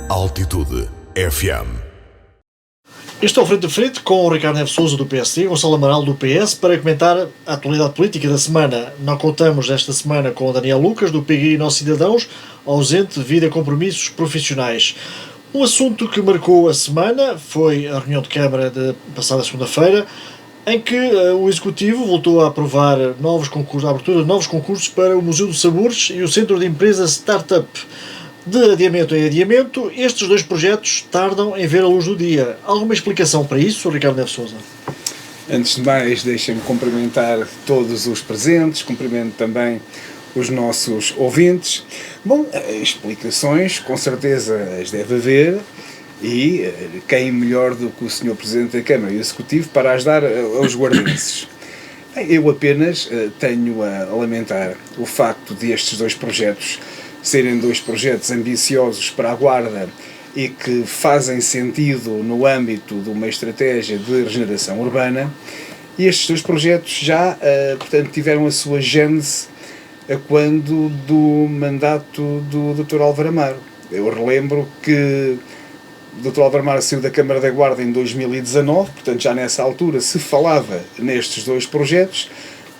Altitude FM. Este é o Frente a Frente com o Ricardo Neves Sousa do PSD e Gonçalo Amaral do PS para comentar a atualidade política da semana. Não contamos esta semana com o Daniel Lucas do PGI e Nossos Cidadãos, ausente devido a compromissos profissionais. Um assunto que marcou a semana foi a reunião de Câmara de passada segunda-feira, em que o Executivo voltou a aprovar a abertura de novos concursos para o Museu dos Sabores e o Centro de Empresas Startup. De adiamento em adiamento, estes dois projetos tardam em ver a luz do dia. Alguma explicação para isso, Ricardo Neves Sousa? Antes de mais, deixem-me cumprimentar todos os presentes, cumprimento também os nossos ouvintes. Bom, explicações, com certeza as deve haver, e quem melhor do que o Sr. Presidente da Câmara e o Executivo para as dar aos guardenses. Eu apenas tenho a lamentar o facto de estes dois projetos serem dois projetos ambiciosos para a Guarda e que fazem sentido no âmbito de uma estratégia de regeneração urbana, e estes dois projetos já, portanto, tiveram a sua gênese quando do mandato do Dr. Álvaro Amaro. Eu relembro que o Dr. Álvaro Amaro saiu da Câmara da Guarda em 2019, portanto já nessa altura se falava nestes dois projetos.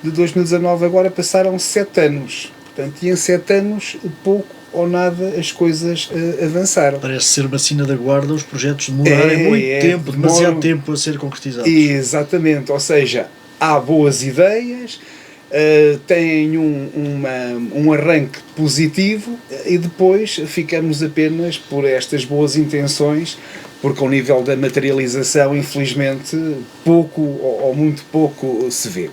De 2019 agora passaram 7 anos. Portanto, e em 7 anos, pouco ou nada as coisas avançaram. Parece ser uma sina da Guarda os projetos demorarem demasiado tempo a ser concretizados. Exatamente, ou seja, há boas ideias, têm um arranque positivo e depois ficamos apenas por estas boas intenções, porque ao nível da materialização, infelizmente, pouco ou muito pouco se vê.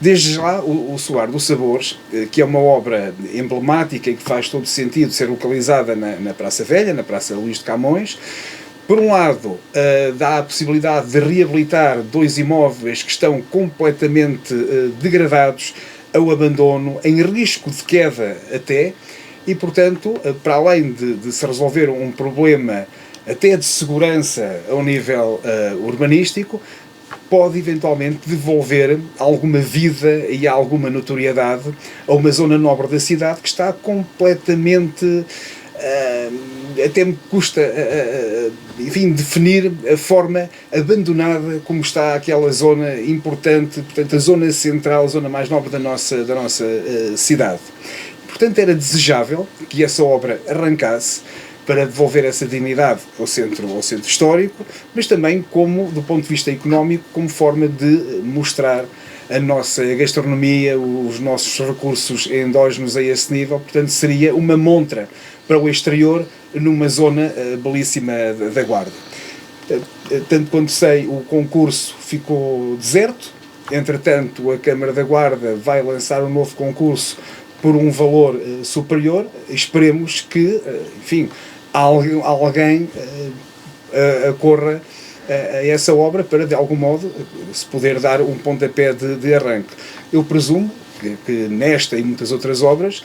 Desde já, o Soar dos Sabores, que é uma obra emblemática e que faz todo sentido ser localizada na Praça Velha, na Praça Luís de Camões, por um lado, dá a possibilidade de reabilitar 2 imóveis que estão completamente degradados, ao abandono, em risco de queda até, e, portanto, para além de se resolver um problema até de segurança ao nível urbanístico, pode eventualmente devolver alguma vida e alguma notoriedade a uma zona nobre da cidade que está completamente, até me custa, enfim, definir a forma abandonada como está aquela zona importante, portanto a zona central, a zona mais nobre da nossa cidade. Portanto era desejável que essa obra arrancasse para devolver essa dignidade ao centro histórico, mas também como, do ponto de vista económico, como forma de mostrar a nossa gastronomia, os nossos recursos endógenos a esse nível. Portanto, seria uma montra para o exterior numa zona belíssima da Guarda. Tanto quanto sei, o concurso ficou deserto. Entretanto, a Câmara da Guarda vai lançar um novo concurso por um valor superior. Esperemos que, enfim, alguém acorra a essa obra para, de algum modo, se poder dar um pontapé de arranque. Eu presumo que nesta e muitas outras obras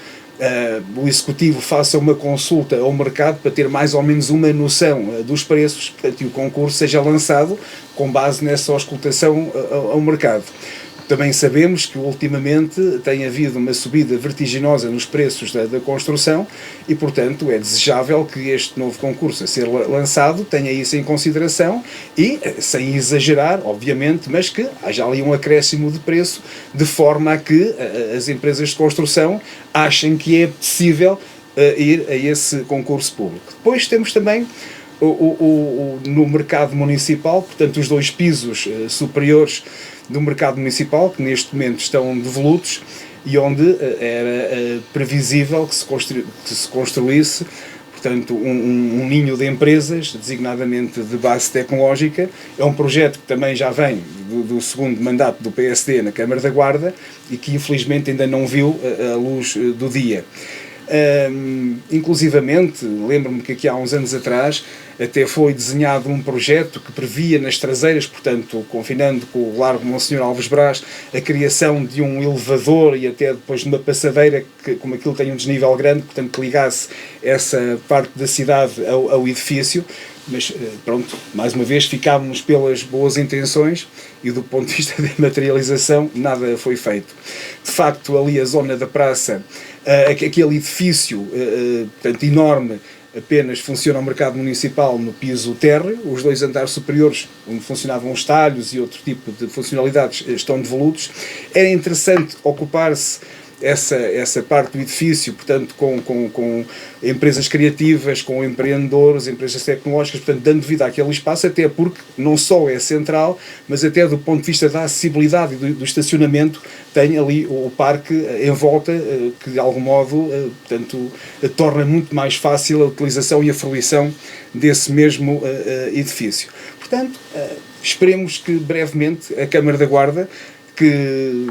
o Executivo faça uma consulta ao mercado para ter mais ou menos uma noção dos preços, portanto, e o concurso seja lançado com base nessa auscultação ao mercado. Também sabemos que ultimamente tem havido uma subida vertiginosa nos preços da construção e, portanto, é desejável que este novo concurso a ser lançado tenha isso em consideração e, sem exagerar, obviamente, mas que haja ali um acréscimo de preço de forma a que as empresas de construção achem que é possível ir a esse concurso público. Depois temos também no mercado municipal, portanto, os 2 pisos superiores do mercado municipal, que neste momento estão devolutos e onde era previsível que se construísse, portanto, um ninho de empresas, designadamente de base tecnológica. É um projeto que também já vem do segundo mandato do PSD na Câmara da Guarda e que infelizmente ainda não viu a luz do dia. Inclusivamente, lembro-me que aqui há uns anos atrás até foi desenhado um projeto que previa nas traseiras, portanto, confinando com o Largo Monsenhor Alves Brás, a criação de um elevador e até depois de uma passadeira, que, como aquilo tem um desnível grande, portanto, que ligasse essa parte da cidade ao edifício. mas pronto, mais uma vez ficámos pelas boas intenções e do ponto de vista da materialização nada foi feito. De facto, ali a zona da praça, aquele edifício portanto, enorme, apenas funciona o mercado municipal no piso térreo, os 2 andares superiores, onde funcionavam os talhos e outro tipo de funcionalidades, estão devolutos. Era interessante ocupar-se essa parte do edifício, portanto, com empresas criativas, com empreendedores, empresas tecnológicas, portanto, dando vida àquele espaço, até porque não só é central, mas até do ponto de vista da acessibilidade e do estacionamento, tem ali o parque em volta, que de algum modo, portanto, torna muito mais fácil a utilização e a fruição desse mesmo edifício. Portanto, esperemos que brevemente a Câmara da Guarda, que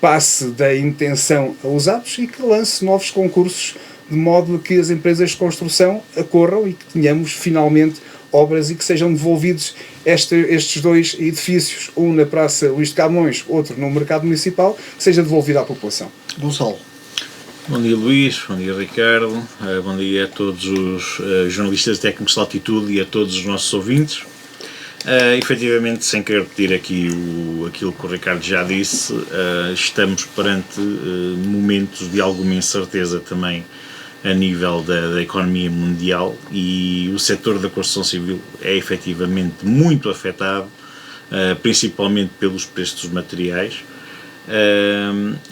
passe da intenção aos atos e que lance novos concursos de modo a que as empresas de construção acorram e que tenhamos finalmente obras e que sejam devolvidos estes 2 edifícios, um na Praça Luís de Camões, outro no Mercado Municipal, que seja devolvido à população. Gonçalo. Bom dia, Luís, bom dia, Ricardo, bom dia a todos os jornalistas técnicos de altitude e a todos os nossos ouvintes. Efetivamente, sem querer repetir aqui aquilo que o Ricardo já disse, estamos perante momentos de alguma incerteza também a nível da economia mundial, e o setor da construção civil é efetivamente muito afetado, principalmente pelos preços dos materiais.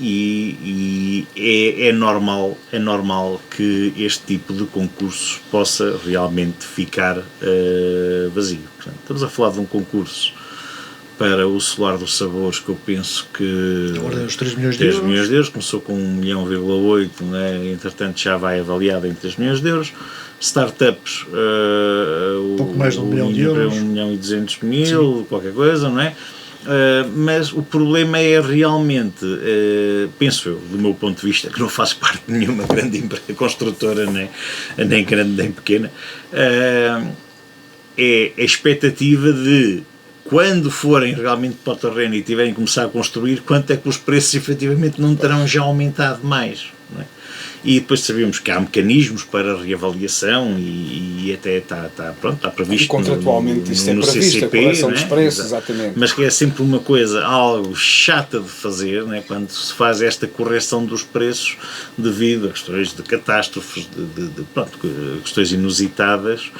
E é normal que este tipo de concurso possa realmente ficar vazio. Portanto, estamos a falar de um concurso para o Solar dos Sabores, que eu penso que Agora os 3 milhões de 3 euros. milhões de euros, começou com 1,8 milhão, né? Entretanto já vai avaliado em 3 milhões de euros. Startups, Pouco mais de 1 milhão de euros. 1 milhão e 200 mil, sim, qualquer coisa, não é? Mas o problema é realmente, penso eu, do meu ponto de vista, que não faço parte de nenhuma grande empresa construtora, nem grande nem pequena, é a expectativa de, quando forem realmente para o terreno e tiverem que começar a construir, quanto é que os preços efetivamente não terão já aumentado mais, não é? E depois sabemos que há mecanismos para reavaliação e até está previsto e contratualmente isso é no previsto, CCP, a correção dos né? preços, exatamente. Mas que é sempre uma coisa, algo chata de fazer, né? Quando se faz esta correção dos preços devido a questões de catástrofes, questões inusitadas,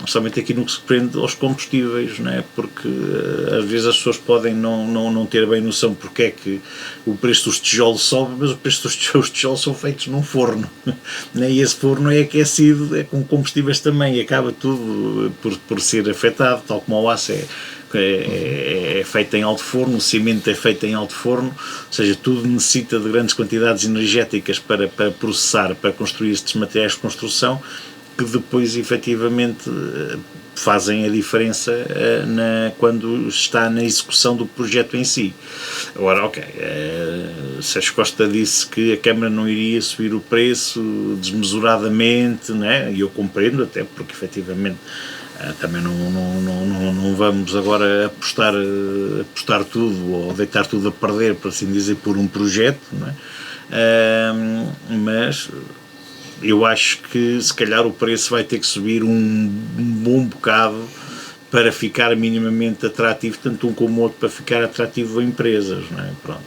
somente aqui no que se prende aos combustíveis, né? Porque às vezes as pessoas podem não ter bem noção porque é que o preço dos tijolos sobe, mas o preço dos tijolos são feitos num forno, né? E esse forno é aquecido, é com combustíveis também, e acaba tudo por ser afetado, tal como o aço é feito em alto forno, o cimento é feito em alto forno, ou seja, tudo necessita de grandes quantidades energéticas para processar, para construir estes materiais de construção, que depois efetivamente fazem a diferença quando está na execução do projeto em si. Agora, ok, Sérgio Costa disse que a Câmara não iria subir o preço desmesuradamente, né? E eu compreendo, até porque efetivamente também não vamos agora apostar tudo ou deitar tudo a perder, por assim dizer, por um projeto, não é? Mas eu acho que se calhar o preço vai ter que subir um bom bocado para ficar minimamente atrativo, tanto um como o outro, para ficar atrativo a empresas, não é? Pronto.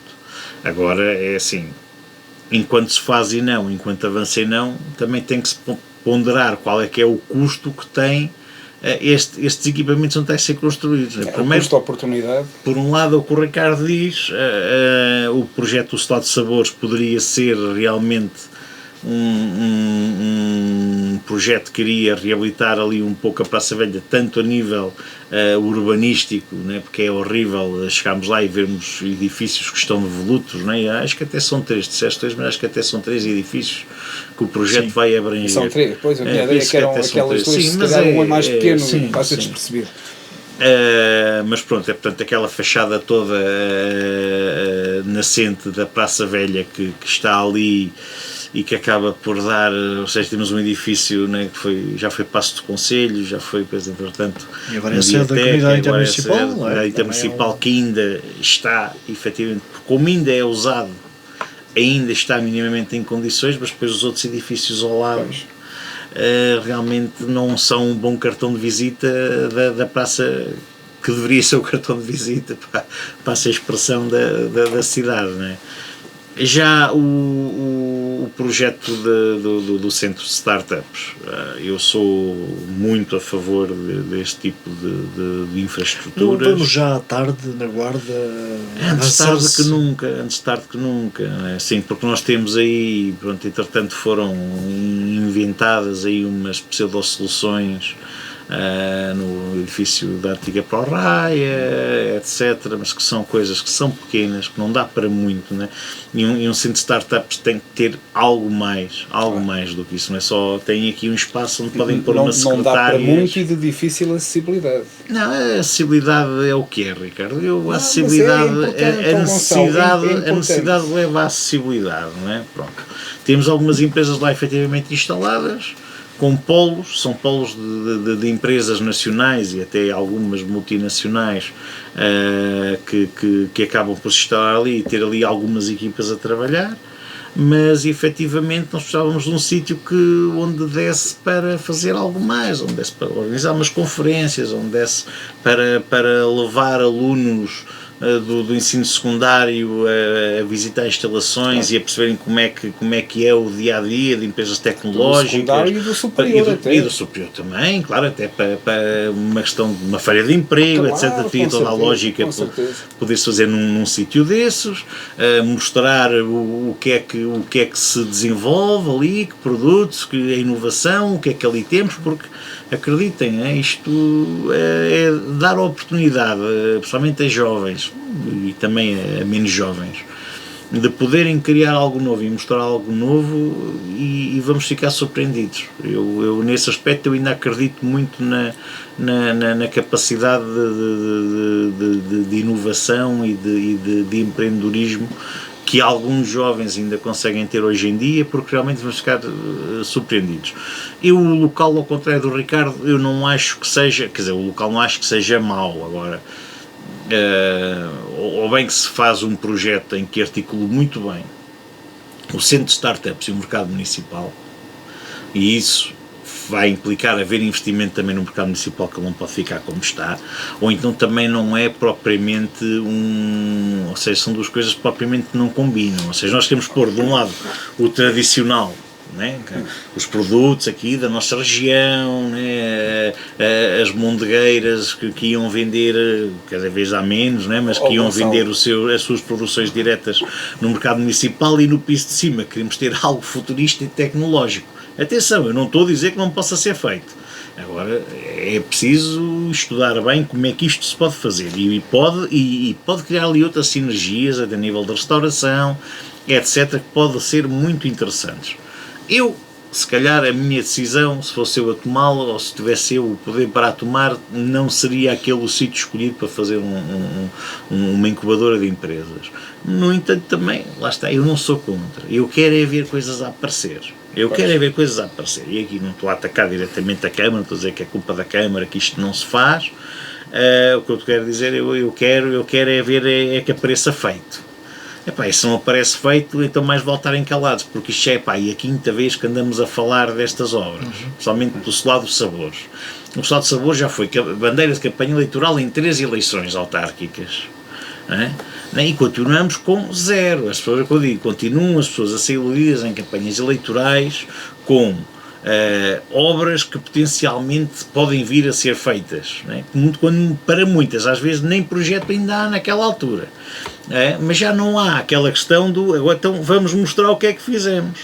Agora é assim, enquanto se faz e não, enquanto avança e não, também tem que se ponderar qual é que é o custo que tem estes equipamentos onde têm que ser construídos. Primeiro, custo-oportunidade. Por um lado, o que o Ricardo diz, o projeto do Solar dos Sabores poderia ser realmente um projeto que iria reabilitar ali um pouco a Praça Velha, tanto a nível urbanístico, né, porque é horrível chegarmos lá e vermos edifícios que estão devolutos, né, acho que até são 3, disseste 2, mas acho que até são 3 edifícios que o projeto, sim, vai abranger. São 3, pois a minha ideia é que eram aquelas 2, se calhar um é mais pequeno, passa despercebido. Mas pronto, portanto aquela fachada toda nascente da Praça Velha que está ali e que acaba por dar, ou seja, temos um edifício, né, que já foi Paço do Conselho, já foi, depois, entretanto, e agora é sede da comunidade intermunicipal, a intermunicipal que ainda está, efetivamente, como ainda é usado, ainda está minimamente em condições, mas depois os outros edifícios ao lado realmente não são um bom cartão de visita da praça, que deveria ser o cartão de visita para essa expressão da cidade, não é? Já o projeto do Centro de Startups, eu sou muito a favor deste tipo de infraestruturas. Vamos já à tarde, na Guarda, antes tarde que nunca, é? Sim, porque nós temos aí, pronto, entretanto foram inventadas aí umas pseudo-soluções no edifício da antiga ProRaia, etc., mas que são coisas que são pequenas, que não dá para muito, né? E um centro de startups tem que ter algo mais do que isso, não é só, tem aqui um espaço onde podem pôr uma secretária. Não dá para muito e de difícil acessibilidade. Não, a acessibilidade é o que é, Ricardo. A acessibilidade, a necessidade leva à acessibilidade, não é? Pronto. Temos algumas empresas lá efetivamente instaladas, com polos, são polos de empresas nacionais e até algumas multinacionais que acabam por se instalar ali e ter ali algumas equipas a trabalhar, mas efetivamente nós precisávamos de um sítio onde desse para fazer algo mais, onde desse para organizar umas conferências, onde desse para levar alunos do ensino secundário a visitar instalações e a perceberem como é que é o dia-a-dia de empresas tecnológicas. Do secundário e do superior até. E do superior também, claro, até para uma questão de uma feira de emprego, claro, etc. Tinha toda a lógica poder-se fazer num sítio desses, mostrar o que é que se desenvolve ali, que produtos, que a inovação, o que é que ali temos, porque acreditem, isto é dar a oportunidade, principalmente a jovens e também a menos jovens, de poderem criar algo novo e mostrar algo novo e vamos ficar surpreendidos. Eu nesse aspecto eu ainda acredito muito na capacidade de inovação e de empreendedorismo que alguns jovens ainda conseguem ter hoje em dia, porque realmente vamos ficar surpreendidos. O local, ao contrário do Ricardo, eu não acho que seja, quer dizer, o local não acho que seja mau. Agora, ou bem que se faz um projeto em que articula muito bem o centro de startups e o mercado municipal, e isso vai implicar haver investimento também no mercado municipal, que ele não pode ficar como está, ou então também não é propriamente ou seja, são duas coisas que propriamente não combinam, ou seja, nós queremos pôr de um lado o tradicional, né? Os produtos aqui da nossa região, né? As mondegueiras que iam vender, cada vez há menos, né? Mas que iam vender as suas produções diretas no mercado municipal, e no piso de cima queremos ter algo futurista e tecnológico. Atenção, eu não estou a dizer que não possa ser feito. Agora, é preciso estudar bem como é que isto se pode fazer e pode criar ali outras sinergias a nível de restauração, etc., que podem ser muito interessantes. Se calhar a minha decisão, se fosse eu a tomá-la, ou se tivesse eu o poder para a tomar, não seria aquele o sítio escolhido para fazer uma incubadora de empresas. No entanto, também, lá está, eu não sou contra. Eu quero é ver coisas a aparecer. E aqui não estou a atacar diretamente a Câmara, não estou a dizer que é culpa da Câmara, que isto não se faz. O que eu quero dizer, eu quero é ver que apareça feito. E se não aparece feito, então mais voltarem calados, porque isto é a quinta vez que andamos a falar destas obras, principalmente do Solado dos Sabores. O Solado dos Sabores já foi bandeira de campanha eleitoral em 3 eleições autárquicas. E continuamos com zero. As pessoas, como eu digo, continuam as pessoas a ser iludidas em campanhas eleitorais com obras que potencialmente podem vir a ser feitas, quando para muitas, às vezes nem projeto ainda há naquela altura, mas já não há aquela questão agora então vamos mostrar o que é que fizemos.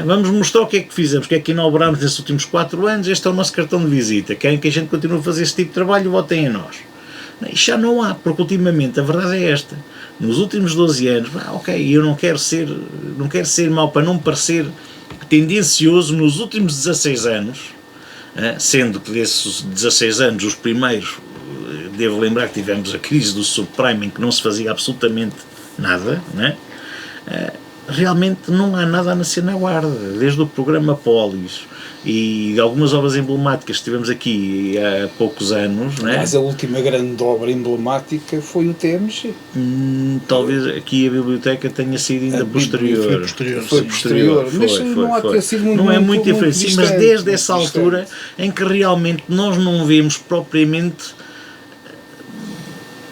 Vamos mostrar o que é que inauguramos nesses últimos 4 anos, este é o nosso cartão de visita, querem que a gente continue a fazer este tipo de trabalho, votem em nós. Isto já não há, porque ultimamente a verdade é esta, nos últimos 12 anos, eu não quero ser mau para não parecer tendencioso, nos últimos 16 anos, sendo que desses 16 anos, os primeiros, devo lembrar que tivemos a crise do subprime em que não se fazia absolutamente nada, realmente não há nada a nascer na Guarda, desde o programa Polis e de algumas obras emblemáticas que tivemos aqui há poucos anos, não é? Mas a última grande obra emblemática foi o TMG. Talvez aqui a biblioteca tenha sido ainda posterior. Foi posterior, mas não há de ter sido muito. Não é muito diferente, sim, mas desde essa distante. altura em que realmente nós não vemos propriamente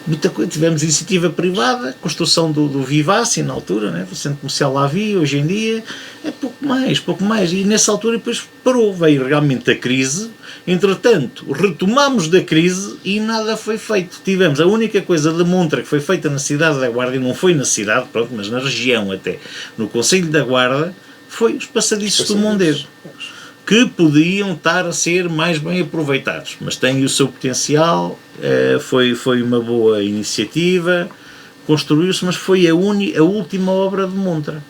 muita coisa. Tivemos iniciativa privada, construção do Vivace na altura, né? O centro comercial lá havia, hoje em dia é pouco mais, e nessa altura depois parou, veio realmente a crise, entretanto retomamos da crise e nada foi feito. Tivemos a única coisa de montra que foi feita na cidade da Guarda, e não foi na cidade, pronto, mas na região até, no concelho da Guarda, foi os passadiços do Mondego, que podiam estar a ser mais bem aproveitados, mas têm o seu potencial. Foi uma boa iniciativa, construiu-se, mas foi a última obra de montra.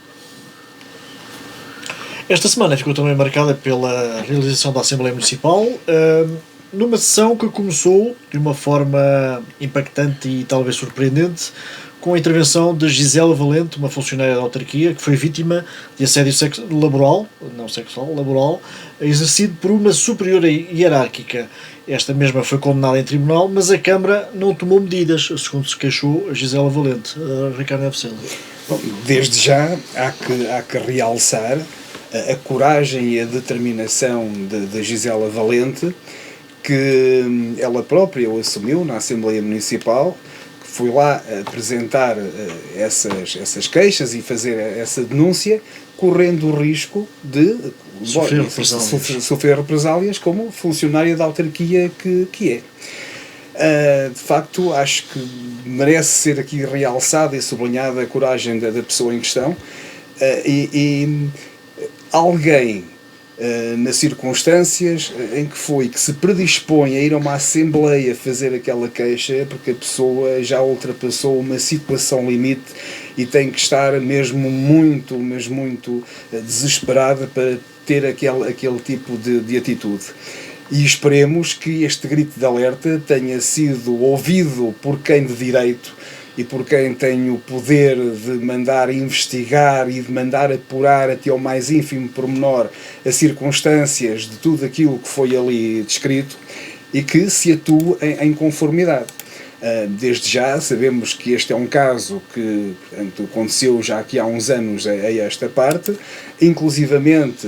Esta semana ficou também marcada pela realização da Assembleia Municipal, numa sessão que começou de uma forma impactante e talvez surpreendente, com a intervenção de Gisela Valente, uma funcionária da autarquia, que foi vítima de assédio laboral, não sexual, laboral, exercido por uma superior hierárquica. Esta mesma foi condenada em tribunal, mas a Câmara não tomou medidas, segundo se queixou a Gisela Valente. Ricardo Neves Silva. Bom, desde já há que realçar a coragem e a determinação de Gisela Valente, que ela própria o assumiu na Assembleia Municipal, que foi lá apresentar essas queixas e fazer essa denúncia, correndo o risco de sofrer represálias como funcionária da autarquia que é. De facto, acho que merece ser aqui realçada e sublinhada a coragem da pessoa em questão, e alguém nas circunstâncias em que se predispõe a ir a uma assembleia fazer aquela queixa, porque a pessoa já ultrapassou uma situação limite e tem que estar mesmo muito desesperada para ter aquele tipo de atitude. E esperemos que este grito de alerta tenha sido ouvido por quem de direito e por quem tem o poder de mandar investigar e de mandar apurar até ao mais ínfimo pormenor as circunstâncias de tudo aquilo que foi ali descrito, e que se atue em conformidade. Desde já sabemos que este é um caso que, portanto, aconteceu já aqui há uns anos a esta parte, inclusivamente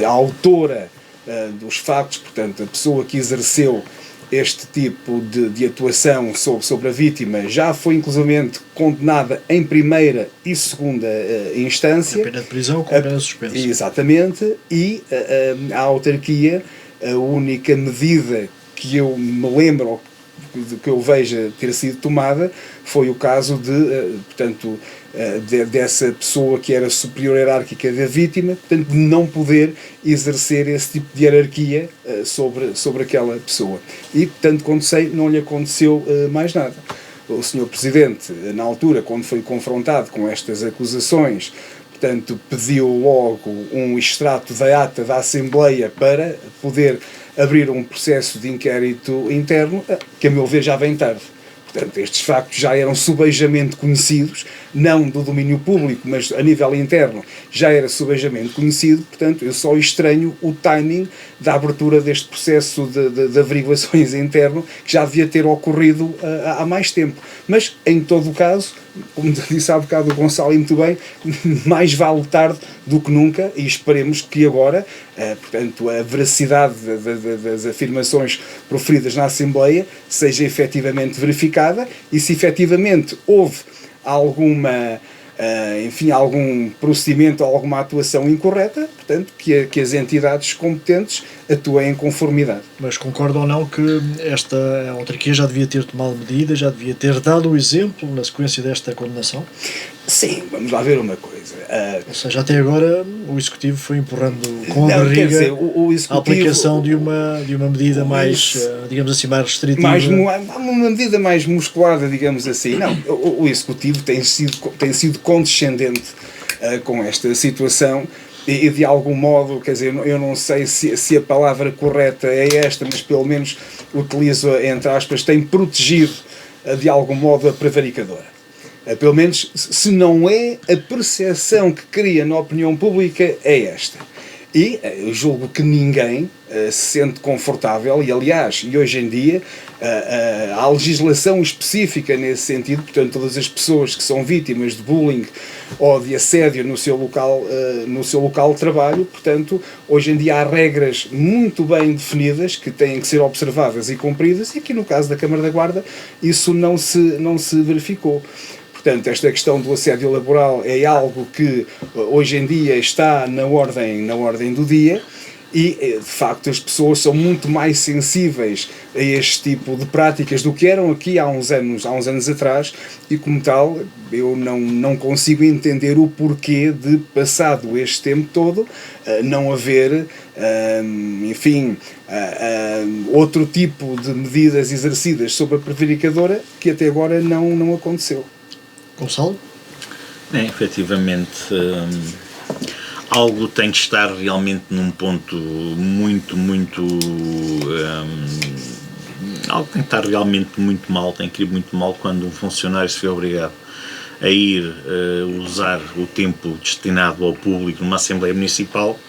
a autora dos factos, portanto a pessoa que exerceu este tipo de atuação sobre a vítima, já foi inclusivamente condenada em primeira e segunda instância. A pena de prisão com pena suspensa. Exatamente, e a autarquia, a única medida que eu me lembro, que eu veja ter sido tomada, foi o caso dessa pessoa que era superior hierárquica da vítima, portanto, de não poder exercer esse tipo de hierarquia sobre aquela pessoa. E, tanto quanto sei, não lhe aconteceu mais nada. O Sr. Presidente, na altura, quando foi confrontado com estas acusações, portanto, pediu logo um extrato da ata da Assembleia para poder abrir um processo de inquérito interno, que a meu ver já vem tarde. Portanto, estes factos já eram subejamente conhecidos, não do domínio público, mas a nível interno já era subejamente conhecido. Portanto, eu só estranho o timing da abertura deste processo de averiguações interno, que já devia ter ocorrido há mais tempo. Mas, em todo o caso, como disse há bocado o Gonçalo, e muito bem, mais vale tarde do que nunca, e esperemos que agora, portanto, a veracidade das afirmações proferidas na Assembleia seja efetivamente verificada, e se efetivamente houve algum procedimento ou alguma atuação incorreta, portanto, que as entidades competentes atuem em conformidade. Mas concorda ou não que esta autarquia já devia ter tomado medidas, já devia ter dado o exemplo na sequência desta condenação? Sim, vamos lá ver uma coisa. Ou seja, até agora o Executivo foi empurrando com a barriga a aplicação de uma medida mais, digamos assim, mais restritiva. Uma medida mais musculada, digamos assim. Não, o Executivo tem sido condescendente com esta situação. E de algum modo, quer dizer, eu não sei se a palavra correta é esta, mas pelo menos utilizo, entre aspas, tem protegido de algum modo a prevaricadora. Pelo menos, se não é, a percepção que cria na opinião pública é esta. E eu julgo que ninguém se sente confortável, e aliás, e hoje em dia, há legislação específica nesse sentido, portanto, todas as pessoas que são vítimas de bullying ou de assédio no seu local de trabalho, portanto, hoje em dia há regras muito bem definidas que têm que ser observadas e cumpridas, e aqui no caso da Câmara da Guarda isso não se verificou. Portanto, esta questão do assédio laboral é algo que hoje em dia está na ordem do dia, e de facto as pessoas são muito mais sensíveis a este tipo de práticas do que eram aqui há uns anos atrás, e como tal eu não consigo entender o porquê de, passado este tempo todo, não haver outro tipo de medidas exercidas sobre a prevaricadora, que até agora não aconteceu. Gonçalo? Efetivamente, algo tem que estar realmente num ponto algo tem que estar realmente muito mal, tem que ir muito mal quando um funcionário se vê obrigado a ir usar o tempo destinado ao público numa Assembleia Municipal,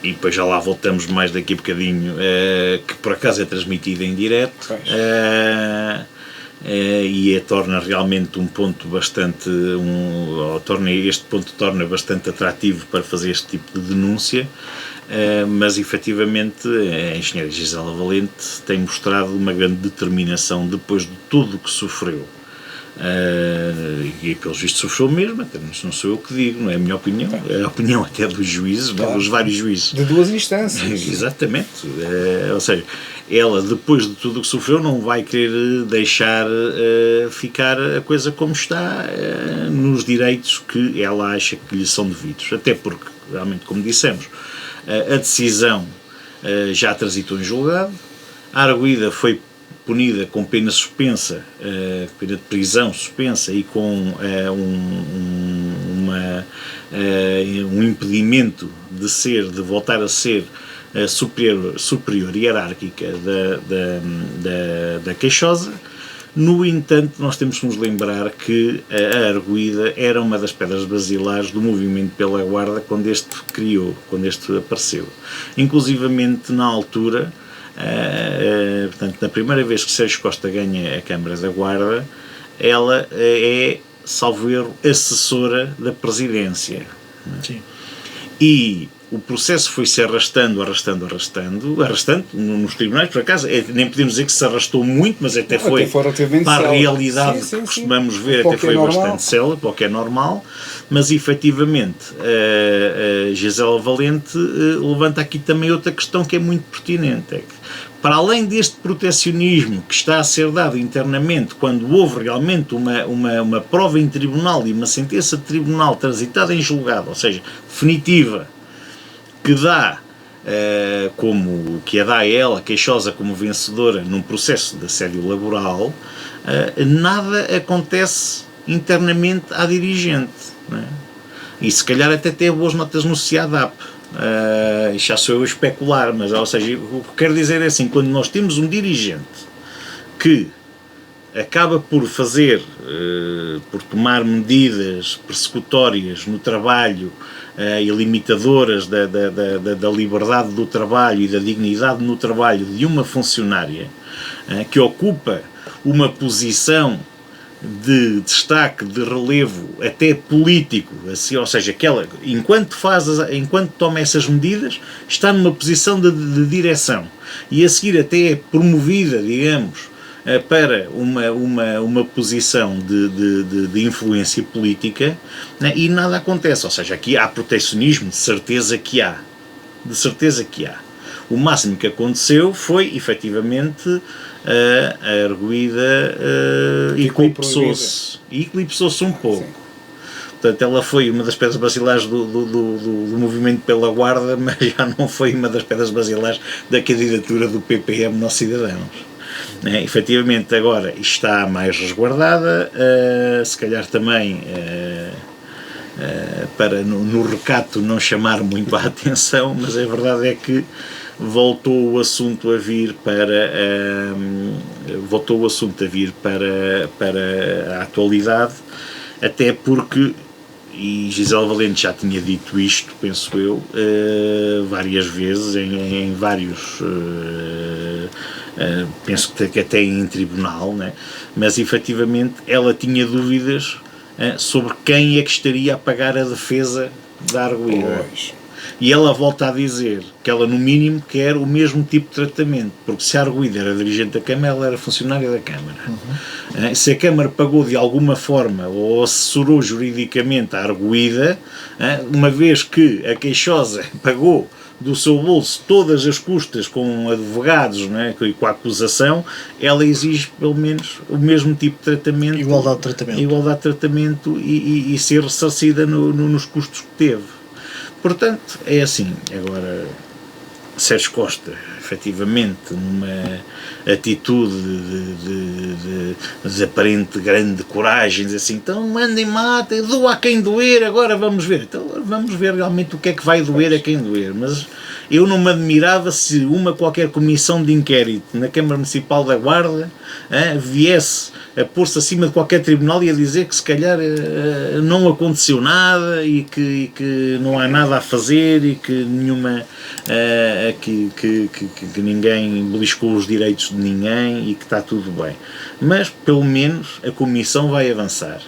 e depois já lá voltamos mais daqui a bocadinho, que por acaso é transmitido em direto. E torna realmente um ponto bastante torna bastante atrativo para fazer este tipo de denúncia, mas efetivamente a engenheira Gisela Valente tem mostrado uma grande determinação depois de tudo o que sofreu, e pelos vistos sofreu mesmo, até não sou eu que digo, não é a minha opinião, é a opinião até dos juízes, claro, dos vários juízes. De duas instâncias. Exatamente, ou seja, ela, depois de tudo o que sofreu, não vai querer deixar ficar a coisa como está, nos direitos que ela acha que lhe são devidos. Até porque, realmente, como dissemos, a decisão já transitou em julgado, a arguida foi punida com pena suspensa, pena de prisão suspensa, e com um impedimento de voltar a ser superior hierárquica da queixosa. No entanto, nós temos que nos lembrar que a arguida era uma das pedras basilares do movimento pela Guarda quando este apareceu. Inclusivamente, na altura, portanto, na primeira vez que Sérgio Costa ganha a Câmara da Guarda, ela é, salvo erro, assessora da presidência. Sim. E o processo foi-se arrastando nos tribunais, por acaso, nem podemos dizer que se arrastou muito, mas até foi para a realidade que costumamos ver, até foi bastante célebre, para o que é normal, mas efetivamente a Gisela Valente levanta aqui também outra questão que é muito pertinente, é que, para além deste protecionismo que está a ser dado internamente, quando houve realmente uma prova em tribunal e uma sentença de tribunal transitada em julgado, ou seja, definitiva, que dá que a dá a ela, queixosa, como vencedora num processo de assédio laboral, nada acontece internamente à dirigente, não é? E se calhar até tem boas notas no CIADAP. Já sou eu a especular, mas, ou seja, o que quero dizer é assim, quando nós temos um dirigente que acaba por por tomar medidas persecutórias no trabalho e limitadoras da liberdade do trabalho e da dignidade no trabalho de uma funcionária que ocupa uma posição de destaque, de relevo, até político, assim, ou seja, que ela, enquanto toma essas medidas, está numa posição de direção, e a seguir até é promovida, digamos, para uma posição de influência política, né, e nada acontece, ou seja, aqui há protecionismo, de certeza que há. O máximo que aconteceu foi, efetivamente, a arguida eclipsou-se um pouco. Sim. Portanto, ela foi uma das pedras basilares do movimento pela Guarda, mas já não foi uma das pedras basilares da candidatura do PPM Nós Cidadãos. Efetivamente, agora está mais resguardada, se calhar também para no recato não chamar muito a atenção, mas a verdade é que voltou o assunto a vir para a atualidade, até porque, e Gisele Valente já tinha dito isto, penso eu, várias vezes, em vários, penso que até em tribunal, né? Mas efetivamente ela tinha dúvidas sobre quem é que estaria a pagar a defesa da arguida. E ela volta a dizer que ela, no mínimo, quer o mesmo tipo de tratamento, porque se a arguida era dirigente da Câmara, ela era funcionária da Câmara. Se a Câmara pagou de alguma forma ou assessorou juridicamente a arguida, uma vez que a queixosa pagou do seu bolso todas as custas com advogados, e com a acusação, ela exige pelo menos o mesmo tipo de tratamento, igualdade de tratamento e ser ressarcida nos custos que teve. Portanto, é assim. Agora, Sérgio Costa, efetivamente, numa atitude de aparente grande coragem, diz assim, então mandem matem, doa a quem doer, agora vamos ver. Então vamos ver realmente o que é que vai doer a quem doer. Mas eu não me admirava se qualquer comissão de inquérito na Câmara Municipal da Guarda viesse a pôr-se acima de qualquer tribunal e a dizer que se calhar não aconteceu nada e que não há nada a fazer e que nenhuma que ninguém beliscou os direitos de ninguém e que está tudo bem. Mas pelo menos a comissão vai avançar.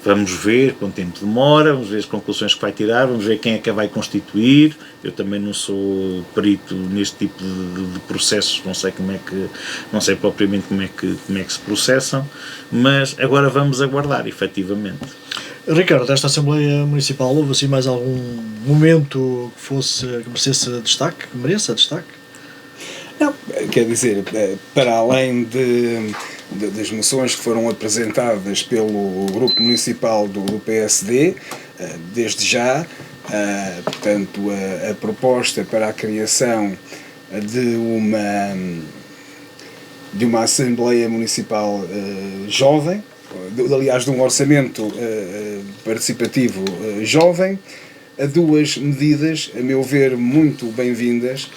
Vamos ver quanto tempo demora, vamos ver as conclusões que vai tirar, vamos ver quem é que a vai constituir. Eu também não sou perito neste tipo de processos, não sei propriamente como é que se processam, mas agora vamos aguardar, efetivamente. Ricardo, desta Assembleia Municipal, houve assim mais algum momento que mereça destaque? Não, quer dizer, para além das moções que foram apresentadas pelo Grupo Municipal do PSD, desde já, portanto, a proposta para a criação de uma Assembleia Municipal jovem, aliás, de um orçamento participativo jovem, a duas medidas, a meu ver, muito bem-vindas,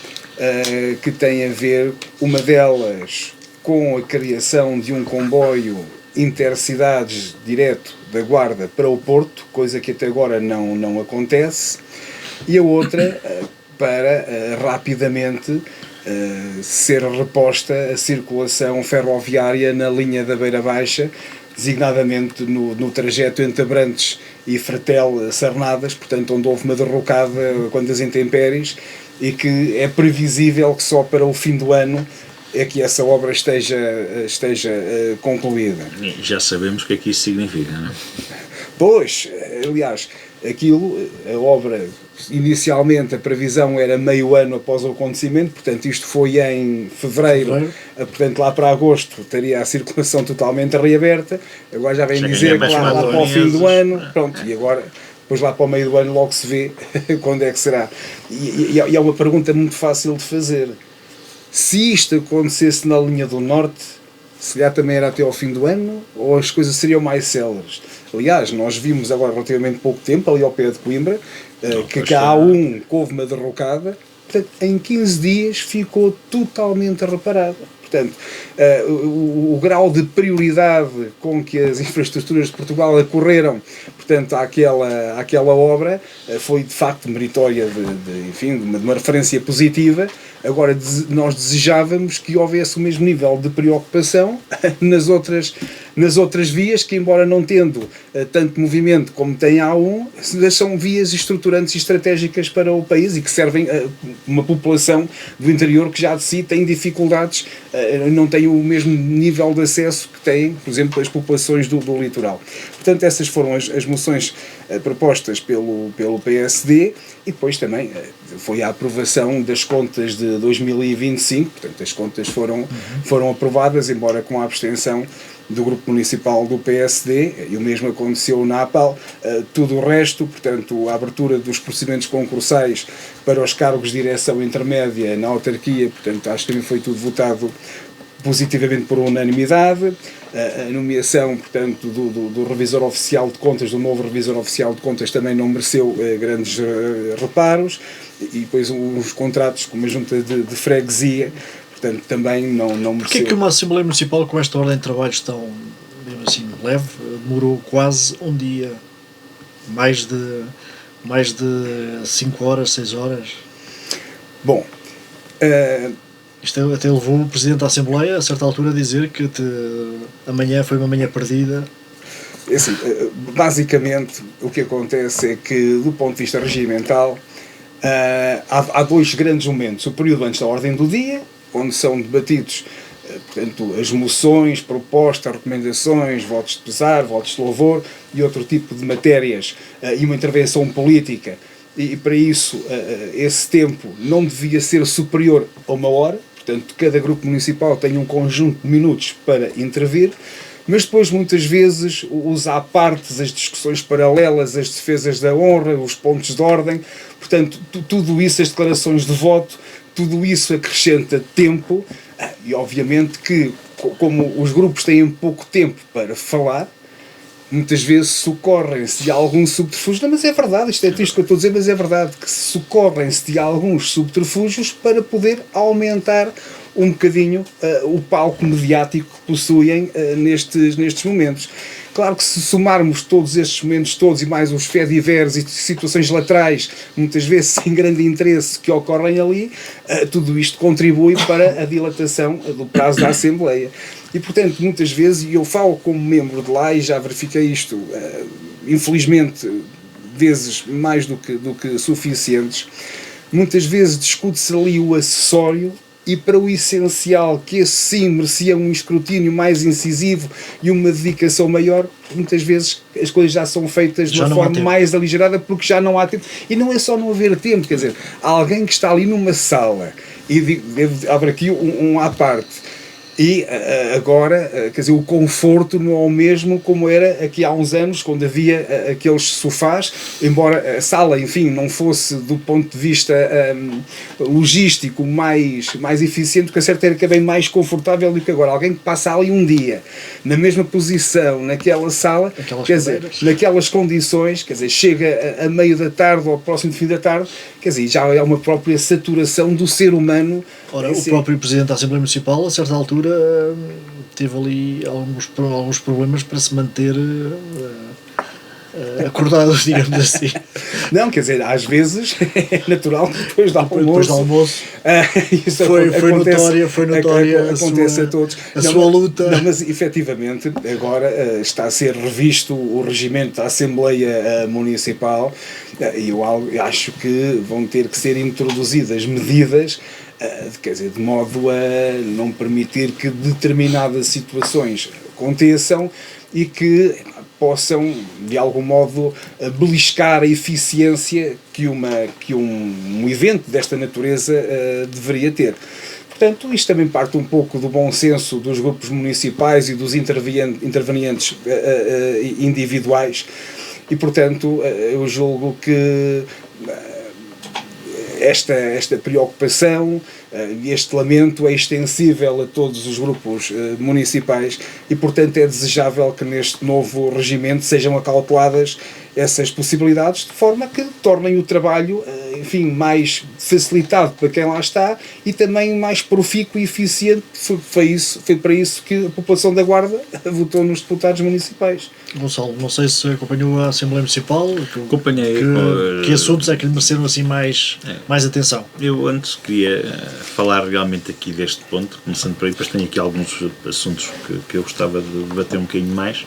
que têm a ver, uma delas com a criação de um comboio intercidades direto da Guarda para o Porto, coisa que até agora não acontece, e a outra para rapidamente ser reposta a circulação ferroviária na linha da Beira Baixa, designadamente no trajeto entre Abrantes e Fretel-Sarnadas, portanto onde houve uma derrocada quando as intempéries, e que é previsível que só para o fim do ano é que essa obra esteja concluída. E já sabemos o que é que isso significa, não é? Pois, aliás, a obra, inicialmente a previsão era meio ano após o acontecimento, portanto isto foi em fevereiro, portanto lá para agosto estaria a circulação totalmente reaberta, agora já vem dizer que lá para o fim do ano, pronto, e agora... Depois lá para o meio do ano logo se vê quando é que será. E é uma pergunta muito fácil de fazer. Se isto acontecesse na linha do Norte, se calhar também era até ao fim do ano, ou as coisas seriam mais céleres? Aliás, nós vimos agora relativamente pouco tempo, ali ao pé de Coimbra, que a A1 houve uma derrocada, portanto, em 15 dias ficou totalmente reparada. Portanto, o grau de prioridade com que as infraestruturas de Portugal acorreram, portanto, àquela obra foi de facto meritória de uma referência positiva. Agora, nós desejávamos que houvesse o mesmo nível de preocupação nas outras vias, que embora não tendo tanto movimento como tem a A1, são vias estruturantes e estratégicas para o país e que servem a uma população do interior que já de si tem dificuldades, não tem o mesmo nível de acesso que têm, por exemplo, as populações do litoral. Portanto, essas foram as moções propostas pelo PSD, e depois também foi a aprovação das contas de 2025, portanto as contas foram aprovadas, embora com a abstenção do Grupo Municipal do PSD, e o mesmo aconteceu na APAL. Tudo o resto, portanto a abertura dos procedimentos concursais para os cargos de direção intermédia na autarquia, portanto acho que também foi tudo votado positivamente por unanimidade. A nomeação, portanto, do revisor oficial de contas, do novo revisor oficial de contas, também não mereceu grandes reparos, e depois os contratos com uma junta de freguesia, portanto, também não mereceu. Porquê que uma Assembleia Municipal com esta ordem de trabalhos tão, digamos assim, leve, demorou quase um dia, mais de 5 horas, 6 horas? Bom, isto até levou o Presidente da Assembleia a certa altura a dizer que amanhã foi uma manhã perdida. Assim, basicamente o que acontece é que, do ponto de vista regimental, há dois grandes momentos: o período antes da ordem do dia, onde são debatidos, portanto, as moções, propostas, recomendações, votos de pesar, votos de louvor e outro tipo de matérias, e uma intervenção política. E para isso, esse tempo não devia ser superior a 1 hora, portanto, cada grupo municipal tem um conjunto de minutos para intervir, mas depois, muitas vezes, os à partes, as discussões paralelas, as defesas da honra, os pontos de ordem, portanto, tudo isso, as declarações de voto, tudo isso acrescenta tempo, e obviamente que, como os grupos têm pouco tempo para falar, muitas vezes socorrem-se de algum subterfúgio. Não, mas é verdade, isto é triste que eu estou a dizer, mas é verdade que socorrem-se de alguns subterfúgios para poder aumentar um bocadinho o palco mediático que possuem nestes momentos. Claro que se somarmos todos estes momentos todos e mais os fediveres e situações laterais, muitas vezes sem grande interesse, que ocorrem ali, tudo isto contribui para a dilatação do prazo da Assembleia. E, portanto, muitas vezes, e eu falo como membro de lá e já verifiquei isto, infelizmente, vezes mais do que suficientes, muitas vezes discute-se ali o acessório, e para o essencial, que esse sim merecia um escrutínio mais incisivo e uma dedicação maior, muitas vezes as coisas já são feitas de uma forma mais aligerada, porque já não há tempo. E não é só não haver tempo, quer dizer, há alguém que está ali numa sala, e devo abrir aqui um à parte, e agora, quer dizer, o conforto não é o mesmo como era aqui há uns anos, quando havia aqueles sofás, embora a sala, enfim, não fosse do ponto de vista logístico mais eficiente, o que é certo era que é bem mais confortável do que agora. Alguém que passa ali um dia, na mesma posição, naquela sala, quer dizer, naquelas condições, quer dizer, chega a meio da tarde ou ao próximo fim da tarde, quer dizer, já é uma própria saturação do ser humano. Ora, o próprio Presidente da Assembleia Municipal, a certa altura, teve ali alguns problemas para se manter acordado, digamos assim. Não, quer dizer, às vezes é natural que depois do almoço isso foi notória acontece a todos. Sua luta. Não, mas efetivamente agora está a ser revisto o regimento da Assembleia Municipal, e eu acho que vão ter que ser introduzidas medidas, quer dizer, de modo a não permitir que determinadas situações aconteçam e que possam, de algum modo, beliscar a eficiência que um evento desta natureza deveria ter. Portanto, isto também parte um pouco do bom senso dos grupos municipais e dos intervenientes individuais, e, portanto, eu julgo que esta preocupação e este lamento é extensível a todos os grupos municipais, e, portanto, é desejável que neste novo regimento sejam acauteladas essas possibilidades, de forma que tornem o trabalho, enfim, mais facilitado para quem lá está e também mais profícuo e eficiente. Foi para isso que a população da Guarda votou nos deputados municipais. Gonçalo, não sei se acompanhou a Assembleia Municipal. Acompanhei. Que assuntos é que lhe mereceram assim mais atenção? Eu antes queria falar realmente aqui deste ponto, começando por aí, depois tenho aqui alguns assuntos que eu gostava de debater um bocadinho mais,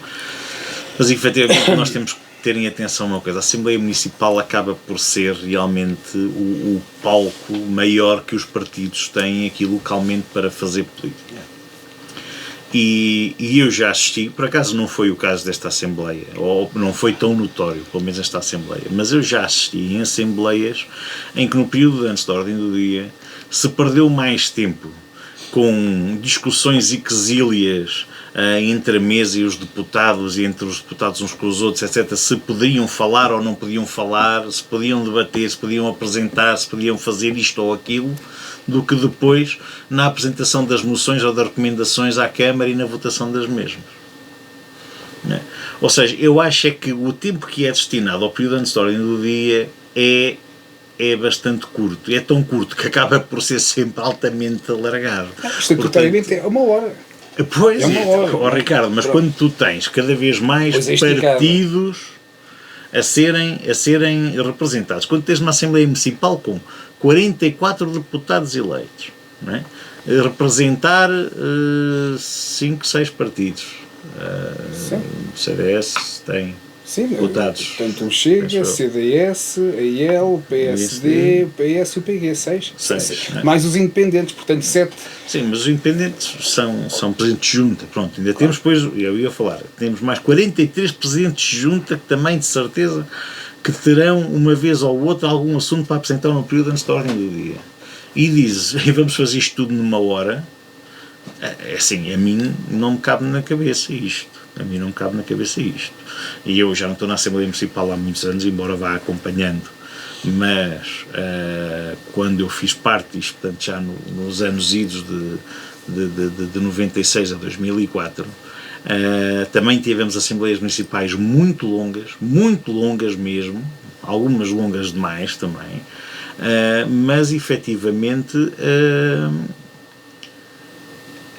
mas efetivamente nós temos que ter em atenção uma coisa: a Assembleia Municipal acaba por ser realmente o palco maior que os partidos têm aqui localmente para fazer política. E eu já assisti, por acaso não foi o caso desta Assembleia, ou não foi tão notório, pelo menos esta Assembleia, mas eu já assisti em Assembleias em que no período antes da ordem do dia se perdeu mais tempo com discussões exílias entre a mesa e os deputados e entre os deputados uns com os outros, etc., se podiam falar ou não podiam falar, se podiam debater, se podiam apresentar, se podiam fazer isto ou aquilo, do que depois na apresentação das moções ou das recomendações à Câmara e na votação das mesmas. Ou seja, eu acho é que o tempo que é destinado ao período antes da ordem do dia é bastante curto. É tão curto que acaba por ser sempre altamente alargado. Estatutariamente é 1 hora. Pois, é 1 hora. Ricardo, mas quando tu tens cada vez mais partidos a serem representados, quando tens uma Assembleia Municipal com 44 deputados eleitos, não é? Representar 5, 6 partidos, o CDS tem deputados. Tanto o Chega, CDS, AL, PSD, PS e o PG, 6. Mais os independentes, portanto 7. Sim, mas os independentes são presidentes de junta. Pronto, ainda temos, depois, eu ia falar, temos mais 43 presidentes de junta que também, de certeza, que terão, uma vez ou outra, algum assunto para apresentar no período antes da ordem do dia. E dizes, vamos fazer isto tudo numa hora, assim, a mim não me cabe na cabeça isto. A mim não me cabe na cabeça isto. E eu já não estou na Assembleia Municipal há muitos anos, embora vá acompanhando, mas quando eu fiz parte disto, portanto já nos anos idos de 96 a 2004, também tivemos Assembleias Municipais muito longas mesmo, algumas longas demais também, mas efetivamente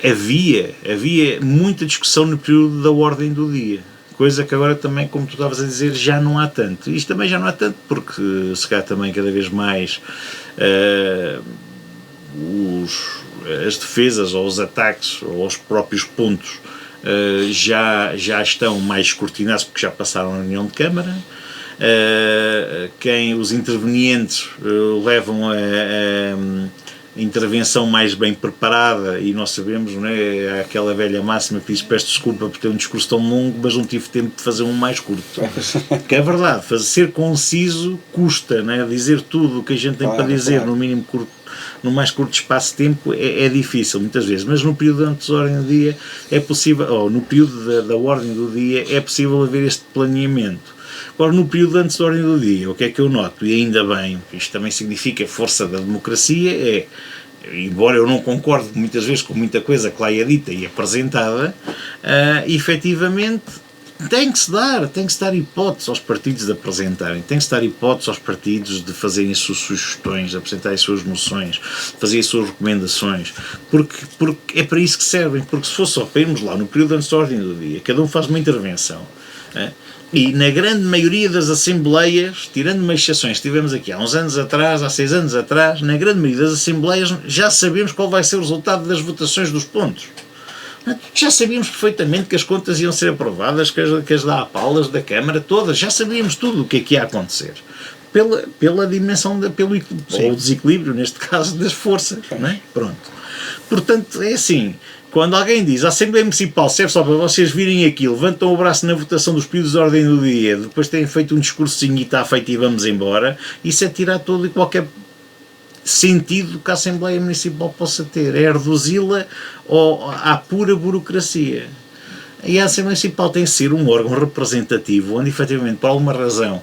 havia muita discussão no período da ordem do dia, coisa que agora também, como tu estavas a dizer, já não há tanto. Isto também já não há tanto, porque se calhar também cada vez mais as defesas ou os ataques ou os próprios pontos já estão mais escrutinados, porque já passaram na reunião de Câmara. Os intervenientes levam a intervenção mais bem preparada, e nós sabemos, não é, aquela velha máxima que diz: peço desculpa por ter um discurso tão longo, mas não tive tempo de fazer um mais curto. Que é verdade, ser conciso custa, não é? Dizer tudo o que a gente tem para dizer no mais curto espaço de tempo é difícil muitas vezes, mas no período antes da ordem do dia é possível, ou no período da ordem do dia é possível haver este planeamento. Agora, no período antes da ordem do dia, o que é que eu noto? E ainda bem, isto também significa força da democracia, embora eu não concorde muitas vezes com muita coisa que lá é dita e apresentada, efetivamente tem que se dar hipóteses aos partidos de apresentarem, tem que se dar hipóteses aos partidos de fazerem as suas sugestões, de apresentarem as suas moções, de fazerem as suas recomendações, porque é para isso que servem, porque se fosse só para irmos lá no período antes da ordem do dia, cada um faz uma intervenção, e na grande maioria das assembleias, tirando umas exceções que tivemos aqui há uns anos atrás, há 6 anos atrás, na grande maioria das assembleias já sabemos qual vai ser o resultado das votações dos pontos. Já sabíamos perfeitamente que as contas iam ser aprovadas, que as da APAL, as da Câmara, todas, já sabíamos tudo o que é que ia acontecer. Pela dimensão, ou desequilíbrio, neste caso, das forças. Não é? Pronto. Portanto, é assim, quando alguém diz a Assembleia Municipal serve só para vocês virem aqui, levantam o braço na votação dos períodos de ordem do dia, depois têm feito um discursozinho e está feito e vamos embora, isso é tirar todo e qualquer sentido que a Assembleia Municipal possa ter, é reduzi-la à pura burocracia. E a Assembleia Municipal tem de ser um órgão representativo, onde efetivamente, por alguma razão,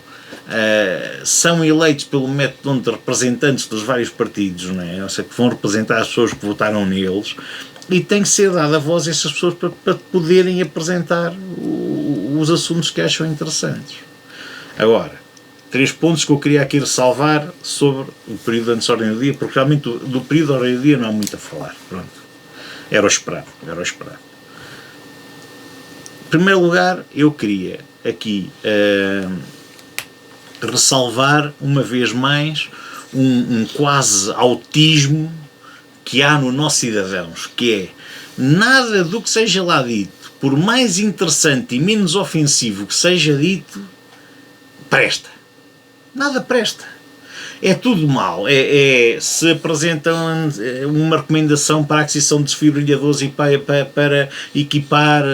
são eleitos pelo método de representantes dos vários partidos, não é? Ou seja, que vão representar as pessoas que votaram neles, e tem que ser dada voz a essas pessoas para poderem apresentar os assuntos que acham interessantes. Agora, 3 pontos que eu queria aqui ressalvar sobre o período antes da ordem do dia, porque realmente do período da ordem do dia não há muito a falar. Pronto. Era o esperado. Em primeiro lugar, eu queria aqui ressalvar uma vez mais um quase autismo que há no nosso cidadãos, que é nada do que seja lá dito, por mais interessante e menos ofensivo que seja dito, presta. Nada presta. é tudo mal. Se apresentam uma recomendação para a aquisição de desfibrilhadores e para equipar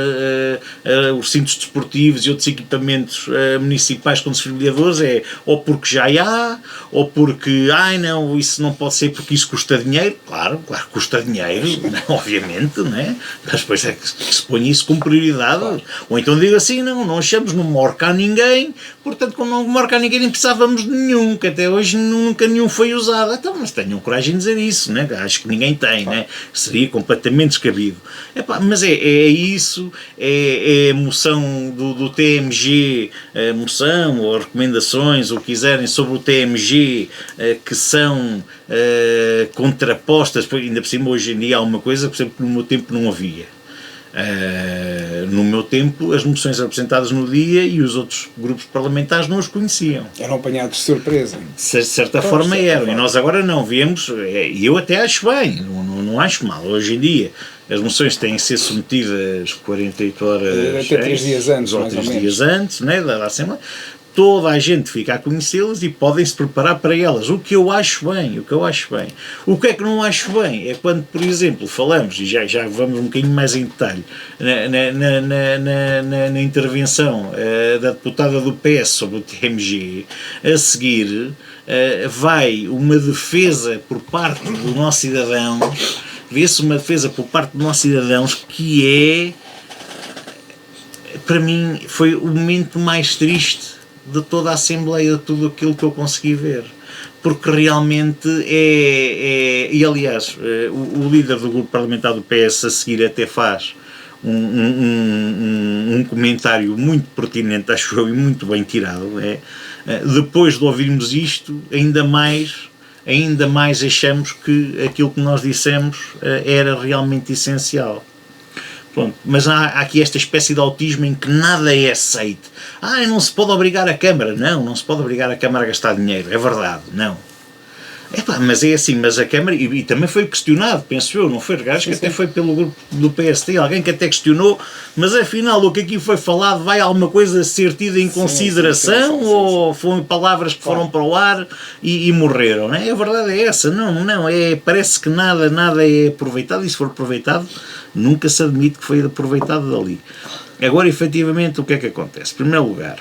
os cintos desportivos e outros equipamentos municipais com desfibrilhadores, ou porque já há, ou porque, não, isso não pode ser porque isso custa dinheiro. Claro que custa dinheiro, né? Obviamente, né? Mas depois é que se põe isso como prioridade. Claro. Ou então digo assim, não achamos, não mora cá ninguém, portanto, como não mora cá ninguém, nem precisávamos de nenhum, que até hoje nunca nenhum foi usado. Então, mas tenham coragem de dizer isso, né? Acho que ninguém tem, né? Seria completamente descabido. Mas é isso, é a moção do TMG, a moção ou recomendações, ou quiserem, sobre o TMG, que são contrapostas, ainda por cima hoje em dia há uma coisa, por exemplo, no meu tempo não havia. No meu tempo, as moções apresentadas no dia e os outros grupos parlamentares não os conheciam. Eram apanhados de surpresa. De certa forma eram. E nós agora não vemos, e eu até acho bem, não acho mal. Hoje em dia, as moções têm que ser submetidas 48 horas até 3 dias antes, ou 3 dias antes, né, da Assembleia. Toda a gente fica a conhecê-las e podem-se preparar para elas, o que eu acho bem. O que é que não acho bem é quando, por exemplo, falamos, e já vamos um bocadinho mais em detalhe, na intervenção da deputada do PS sobre o TMG, a seguir vai uma defesa por parte dos nossos cidadãos, vê-se uma defesa por parte dos nossos cidadãos que para mim, foi o momento mais triste de toda a Assembleia, de tudo aquilo que eu consegui ver, porque realmente e aliás, o líder do grupo parlamentar do PS a seguir até faz um comentário muito pertinente, acho eu, e muito bem tirado, depois de ouvirmos isto, ainda mais achamos que aquilo que nós dissemos era realmente essencial. Pronto, mas há aqui esta espécie de autismo em que nada é aceito. Não se pode obrigar a Câmara. Não se pode obrigar a Câmara a gastar dinheiro. É verdade, não. Mas é assim, mas a Câmara, e também foi questionado, penso eu, não foi? Acho que até foi pelo grupo do PSD, alguém que até questionou, mas afinal o que aqui foi falado, vai alguma coisa ser tida em consideração, ou foram palavras que foram para o ar e morreram, não é? A verdade é essa, parece que nada é aproveitado, e se for aproveitado, nunca se admite que foi aproveitado dali. Agora, efetivamente, o que é que acontece? Em primeiro lugar,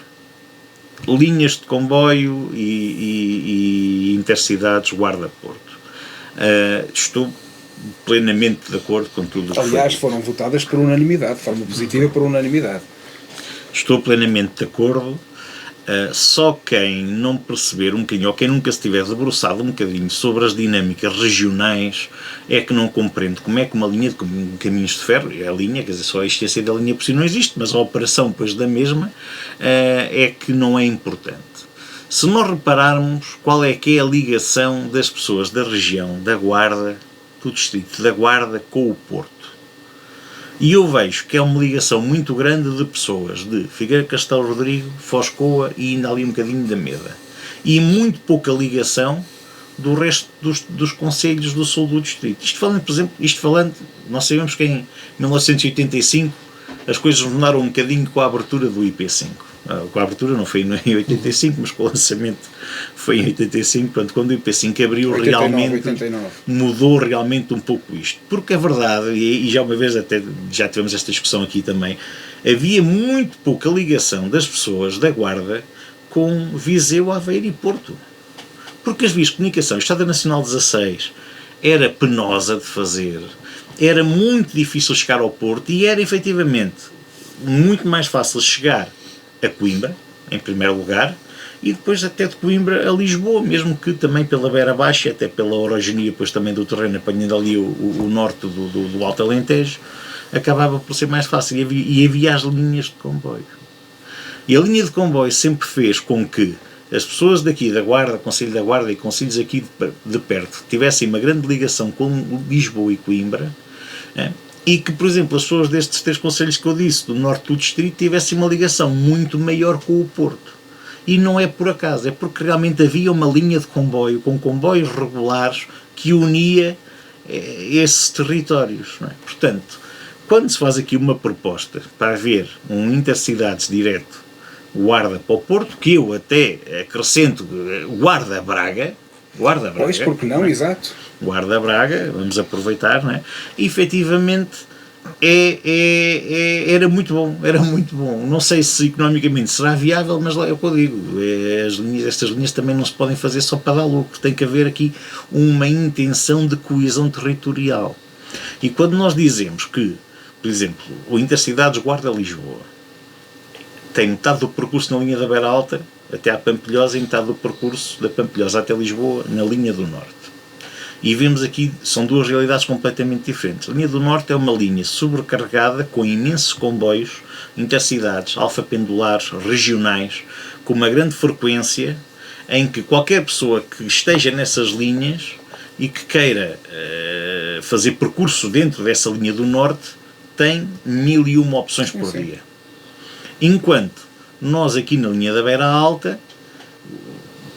linhas de comboio e intercidades Guarda-Porto. Estou plenamente de acordo com tudo o que aliás, foram votadas por unanimidade, de forma positiva por unanimidade. Estou plenamente de acordo. Só quem não perceber um bocadinho, ou quem nunca se tiver debruçado um bocadinho sobre as dinâmicas regionais, é que não compreende como é que uma linha de caminhos de ferro, a linha, quer dizer, só a existência da linha por si não existe, mas a operação depois da mesma é que não é importante. Se nós repararmos qual é que é a ligação das pessoas da região da Guarda, do distrito da Guarda, com o Porto, e eu vejo que é uma ligação muito grande de pessoas de Figueira Castelo Rodrigo, Foscoa e ainda ali um bocadinho da Meda. E muito pouca ligação do resto dos concelhos do sul do distrito. Isto falando, por exemplo, nós sabemos que em 1985 as coisas mudaram um bocadinho com a abertura do IP5. Com a abertura não foi em 85, mas com o lançamento foi em 85, portanto, quando o IP5 abriu 89. Mudou realmente um pouco isto. Porque a verdade, e já uma vez até já tivemos esta discussão aqui também, havia muito pouca ligação das pessoas da Guarda com Viseu, Aveiro e Porto. Porque as vias de comunicação, a Estrada Nacional 16, era penosa de fazer, era muito difícil chegar ao Porto e era efetivamente muito mais fácil chegar a Coimbra, em primeiro lugar, e depois até de Coimbra a Lisboa, mesmo que também pela Beira Baixa, até pela orogenia depois também do terreno, apanhando ali o norte do Alto Alentejo, acabava por ser mais fácil, e havia as linhas de comboio. E a linha de comboio sempre fez com que as pessoas daqui da Guarda, Concelho da Guarda e concelhos aqui de perto tivessem uma grande ligação com Lisboa e Coimbra, e que, por exemplo, as pessoas destes 3 concelhos que eu disse, do norte do distrito, tivessem uma ligação muito maior com o Porto. E não é por acaso, é porque realmente havia uma linha de comboio, com comboios regulares, que unia esses territórios. Não é? Portanto, quando se faz aqui uma proposta para haver um intercidades direto Guarda para o Porto, que eu até acrescento Guarda-Braga, Guarda Braga. Pois, porque não, exato. Guarda Braga, vamos aproveitar, não é? E, efetivamente, era muito bom. Não sei se economicamente será viável, mas lá é o que eu digo. Estas linhas também não se podem fazer só para dar lucro. Tem que haver aqui uma intenção de coesão territorial. E quando nós dizemos que, por exemplo, o Intercidades Guarda-Lisboa tem metade do percurso na linha da Beira Alta até à Pampilhosa e metade do percurso da Pampilhosa até Lisboa na linha do Norte. E vemos aqui, são duas realidades completamente diferentes. A linha do Norte é uma linha sobrecarregada com imensos comboios, intercidades, alfa-pendulares, regionais, com uma grande frequência, em que qualquer pessoa que esteja nessas linhas e que queira fazer percurso dentro dessa linha do Norte tem 1001 opções por dia. Enquanto nós aqui na linha da Beira Alta,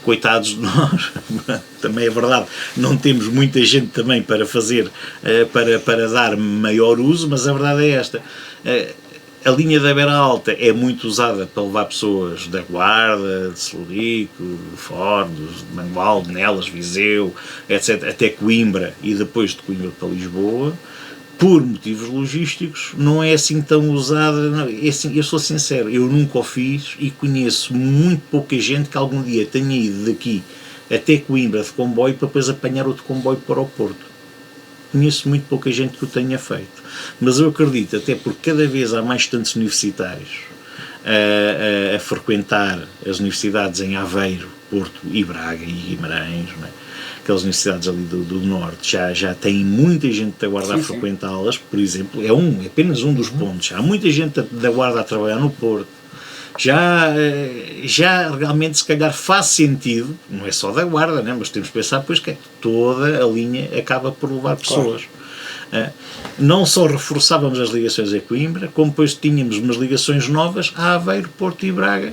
coitados de nós, também é verdade, não temos muita gente também para fazer, para dar maior uso, mas a verdade é esta. A linha da Beira Alta é muito usada para levar pessoas da Guarda, de Celurico, de Fornos, de Mangualde, Nelas, Viseu, etc., até Coimbra e depois de Coimbra para Lisboa. Por motivos logísticos, não é assim tão usada. É assim, eu sou sincero, eu nunca o fiz e conheço muito pouca gente que algum dia tenha ido daqui até Coimbra de comboio para depois apanhar outro comboio para o Porto. Conheço muito pouca gente que o tenha feito. Mas eu acredito, até porque cada vez há mais estudantes universitários a frequentar as universidades em Aveiro, Porto e Braga e Guimarães, não é? Aquelas universidades ali do Norte já tem muita gente da Guarda a frequentá-las, por exemplo, é apenas um dos pontos. Há muita gente da Guarda a trabalhar no Porto. Já realmente, se calhar, faz sentido, não é só da Guarda, né? Mas temos que pensar, pois, que toda a linha acaba por levar pessoas. Claro. Não só reforçávamos as ligações a Coimbra, como depois tínhamos umas ligações novas a Aveiro, Porto e Braga,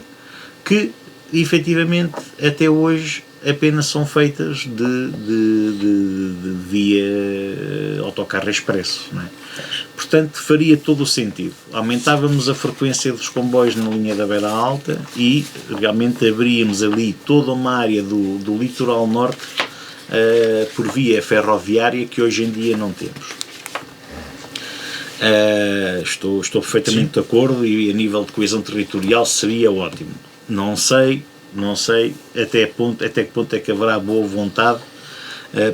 que, efetivamente, até hoje apenas são feitas de via autocarro expresso, não é? Portanto, faria todo o sentido. Aumentávamos a frequência dos comboios na linha da Beira Alta e realmente abríamos ali toda uma área do litoral norte por via ferroviária que hoje em dia não temos. Estou perfeitamente de acordo e a nível de coesão territorial seria ótimo. Não sei até que ponto é que haverá boa vontade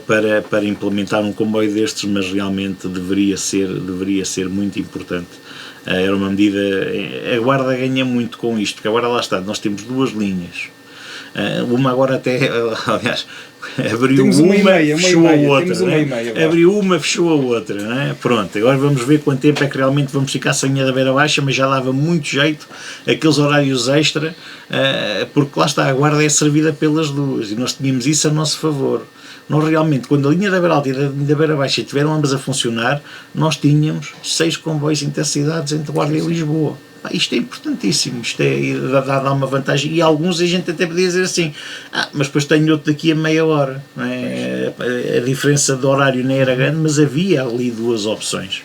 para implementar um comboio destes, mas realmente deveria ser muito importante. Era uma medida. A Guarda ganha muito com isto, porque agora lá está, nós temos duas linhas. Uma agora até, aliás, abriu uma, fechou a outra. Abriu uma, fechou a outra. Não é? Pronto, agora vamos ver quanto tempo é que realmente vamos ficar sem a da Beira Baixa, mas já dava muito jeito aqueles horários extra, porque lá está, a Guarda é servida pelas duas e nós tínhamos isso a nosso favor. Nós realmente, quando a linha da Beira Alta e da Beira Baixa tiveram ambas a funcionar, nós tínhamos 6 comboios intercidades entre Guarda e Lisboa. Isto é importantíssimo, isto dá uma vantagem, e alguns a gente até podia dizer assim, mas depois tenho outro daqui a meia hora, não é? A diferença de horário nem era grande, mas havia ali duas opções.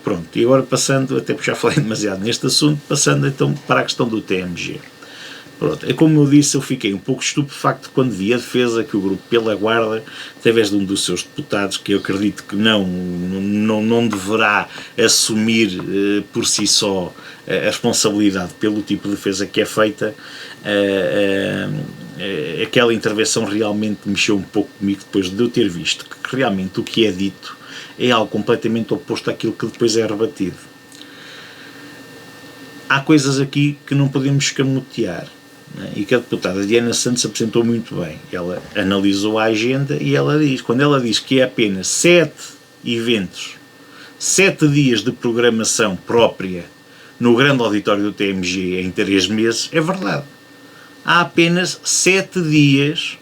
Pronto, e agora passando, até porque já falei demasiado neste assunto, passando então para a questão do TMG. Pronto, é como eu disse, eu fiquei um pouco estupefacto quando vi a defesa que o Grupo pela Guarda, através de um dos seus deputados, que eu acredito que não deverá assumir por si só a responsabilidade pelo tipo de defesa que é feita, aquela intervenção realmente mexeu um pouco comigo depois de eu ter visto que realmente o que é dito é algo completamente oposto àquilo que depois é rebatido. Há coisas aqui que não podemos escamotear. E que a deputada Diana Santos apresentou muito bem. Ela analisou a agenda e quando ela diz que é apenas 7 eventos, 7 dias de programação própria no grande auditório do TMG em 3 meses, é verdade. Há apenas 7 dias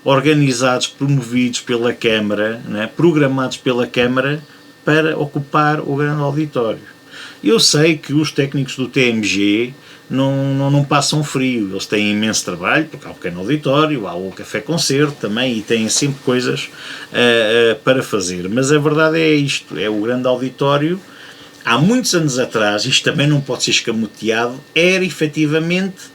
organizados, promovidos pela Câmara, né, programados pela Câmara para ocupar o grande auditório. Eu sei que os técnicos do TMG não passam frio, eles têm imenso trabalho, porque há o pequeno auditório, há o café-concerto também, e têm sempre coisas para fazer, mas a verdade é isto, é o grande auditório. Há muitos anos atrás, isto também não pode ser escamoteado, era efetivamente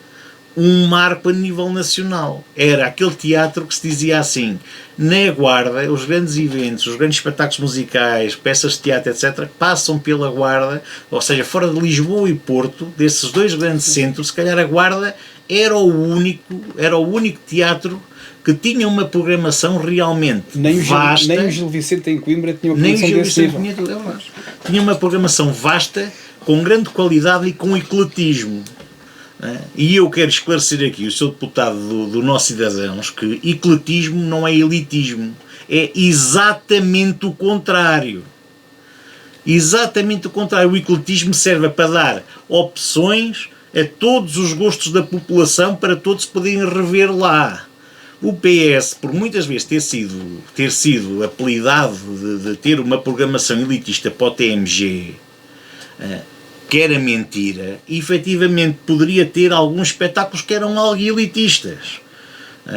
um marco a nível nacional. Era aquele teatro que se dizia assim, na Guarda, os grandes eventos, os grandes espetáculos musicais, peças de teatro, etc., passam pela Guarda, ou seja, fora de Lisboa e Porto, desses dois grandes centros, se calhar a Guarda era o único teatro que tinha uma programação realmente vasta. Nem o Gil Vicente em Coimbra tinha uma programação desse nível. Tinha uma programação vasta, com grande qualidade e com ecletismo. E eu quero esclarecer aqui, o Sr. Deputado do Nós Cidadãos, que ecletismo não é elitismo, é exatamente o contrário. Exatamente o contrário. O ecletismo serve para dar opções a todos os gostos da população para todos poderem rever lá. O PS, por muitas vezes ter sido apelidado de ter uma programação elitista para o TMG, que era mentira, e efetivamente poderia ter alguns espetáculos que eram algo elitistas.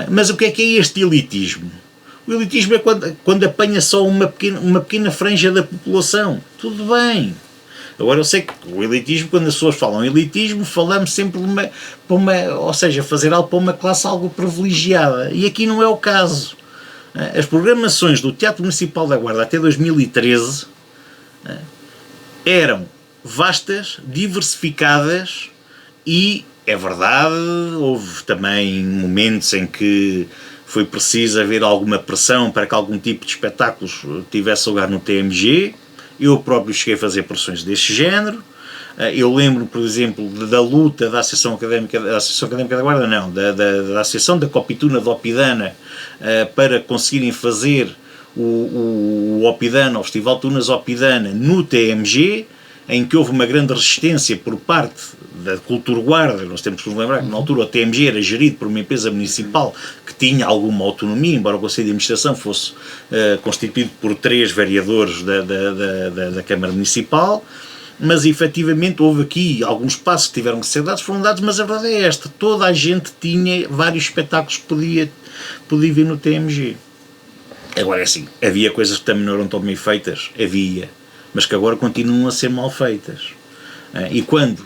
Mas o que é este elitismo? O elitismo é quando apanha só uma pequena franja da população. Tudo bem. Agora eu sei que o elitismo, quando as pessoas falam elitismo, falamos sempre ou seja, fazer algo para uma classe algo privilegiada. E aqui não é o caso. As programações do Teatro Municipal da Guarda até 2013 eram vastas, diversificadas e, é verdade, houve também momentos em que foi preciso haver alguma pressão para que algum tipo de espetáculos tivesse lugar no TMG. Eu próprio cheguei a fazer pressões deste género. Eu lembro, por exemplo, da luta da Associação Académica da Guarda, não, da Associação da Copituna de Opidana, para conseguirem fazer o Opidana, o Festival Tunas Opidana, no TMG, em que houve uma grande resistência por parte da Cultura Guarda. Nós temos que nos lembrar que na altura o TMG era gerido por uma empresa municipal que tinha alguma autonomia, embora o Conselho de Administração fosse constituído por 3 vereadores da Câmara Municipal, mas efetivamente houve aqui alguns passos que tiveram que ser dados, foram dados, mas a verdade é esta, toda a gente tinha vários espetáculos que podia vir no TMG. Agora é assim, havia coisas que também não eram tão bem feitas, havia, mas que agora continuam a ser mal feitas. E quando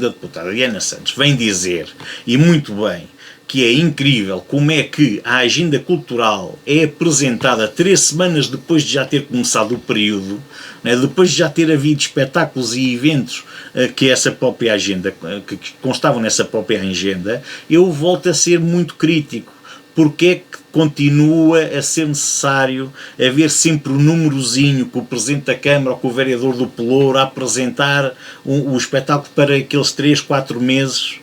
a deputada Diana Santos vem dizer, e muito bem, que é incrível como é que a agenda cultural é apresentada 3 semanas depois de já ter começado o período, depois de já ter havido espetáculos e eventos que essa própria agenda, que constavam nessa própria agenda, eu volto a ser muito crítico. Porque é que continua a ser necessário haver sempre um númerozinho com o Presidente da Câmara ou com o Vereador do Pelouro a apresentar o espetáculo para aqueles 3, 4 meses,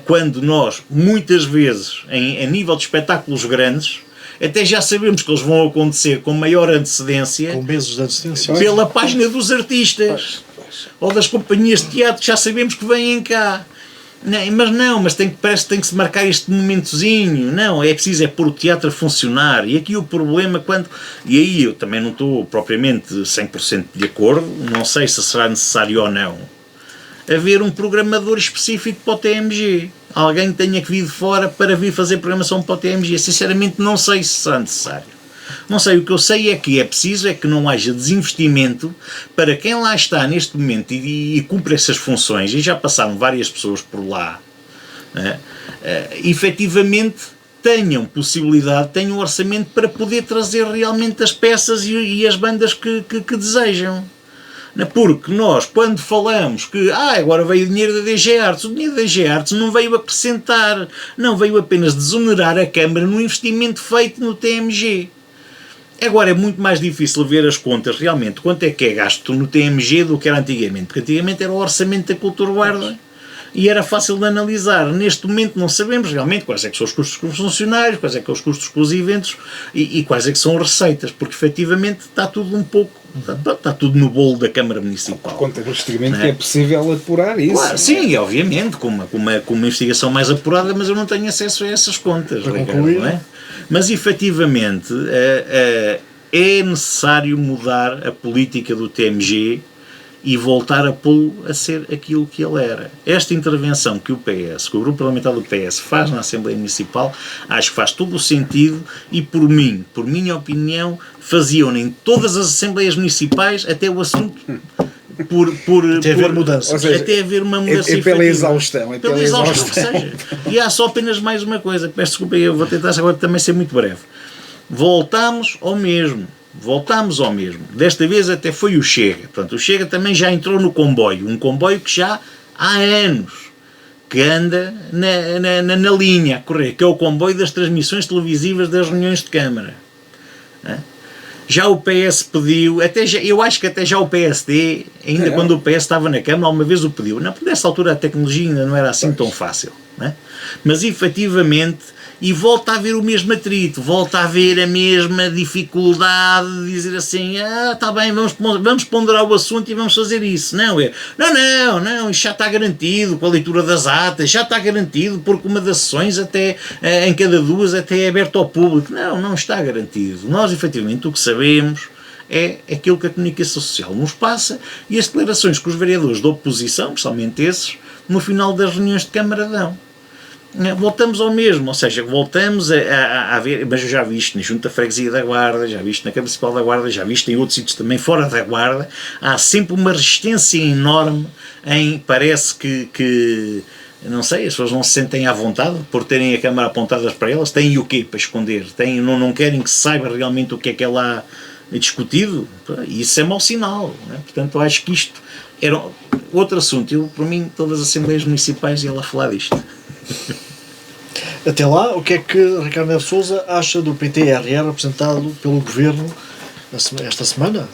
quando nós, muitas vezes, a nível de espetáculos grandes, até já sabemos que eles vão acontecer com maior antecedência, com meses de antecedência, pela página dos artistas ou das companhias de teatro, já sabemos que vêm cá. Mas parece que tem que se marcar este momentozinho. Não, é preciso pôr o teatro a funcionar. E aqui o problema e aí eu também não estou propriamente 100% de acordo, não sei se será necessário ou não haver um programador específico para o TMG. Alguém que tenha que vir de fora para vir fazer programação para o TMG. Sinceramente não sei se será necessário. Não sei, o que eu sei é que é preciso que não haja desinvestimento para quem lá está neste momento e cumpre essas funções, e já passaram várias pessoas por lá, efetivamente tenham possibilidade, tenham orçamento para poder trazer realmente as peças e as bandas que desejam. Porque nós, quando falamos que agora veio o dinheiro da DG Artes, o dinheiro da DG Artes não veio acrescentar, não veio apenas desonerar a Câmara no investimento feito no TMG. Agora é muito mais difícil ver as contas realmente, quanto é que é gasto no TMG do que era antigamente, porque antigamente era o orçamento da Cultura Guarda e era fácil de analisar. Neste momento não sabemos realmente quais é que são os custos com os funcionários, quais é que são os custos com os eventos e quais é que são as receitas, porque efetivamente está tudo está tudo no bolo da Câmara Municipal. Contabilisticamente é possível apurar isso. Claro, sim, obviamente, com uma investigação mais apurada, mas eu não tenho acesso a essas contas, Ricardo, não é? Mas efetivamente é necessário mudar a política do TMG e voltar a pô-lo a ser aquilo que ele era. Esta intervenção que o Grupo Parlamentar do PS faz na Assembleia Municipal, acho que faz todo o sentido e por minha opinião, faziam em todas as Assembleias Municipais até o assunto Até haver mudanças. Ou seja, até haver uma mudança é pela efetiva. exaustão. É Pela exaustão que seja. E há só apenas mais uma coisa. Peço desculpa, eu vou tentar agora também ser muito breve. Voltamos ao mesmo. Desta vez até foi o Chega. Portanto, o Chega também já entrou no comboio. Um comboio que já há anos que anda na linha a correr, que é o comboio das transmissões televisivas das reuniões de Câmara. Já o PS pediu, eu acho que até já o PSD, ainda quando o PS estava na Câmara, alguma vez o pediu. Não, porque nessa altura a tecnologia ainda não era assim tão fácil. Mas efetivamente, e volta a haver o mesmo atrito, volta a haver a mesma dificuldade de dizer assim, está bem, vamos ponderar o assunto e vamos fazer isso. Não, isto já está garantido com a leitura das atas, já está garantido porque uma das sessões até, em cada duas até é aberto ao público. Não está garantido. Nós efetivamente o que sabemos é aquilo que a comunicação social nos passa e as declarações que os vereadores da oposição, principalmente esses, no final das reuniões de Câmara dão. Voltamos ao mesmo, ou seja, voltamos a ver, mas eu já vi isto na Junta de Freguesia da Guarda, já vi isto na Câmara Municipal da Guarda, já vi isto em outros sítios também fora da Guarda, há sempre uma resistência enorme parece que não sei, as pessoas não se sentem à vontade por terem a câmara apontadas para elas, têm o quê para esconder? Não querem que se saiba realmente o que é lá discutido, e isso é mau sinal, Portanto, eu acho que isto era outro assunto. Por mim, todas as Assembleias Municipais iam lá falar disto. Até lá, o que é que Ricardo Neves Sousa acha do PTRR apresentado pelo Governo esta semana?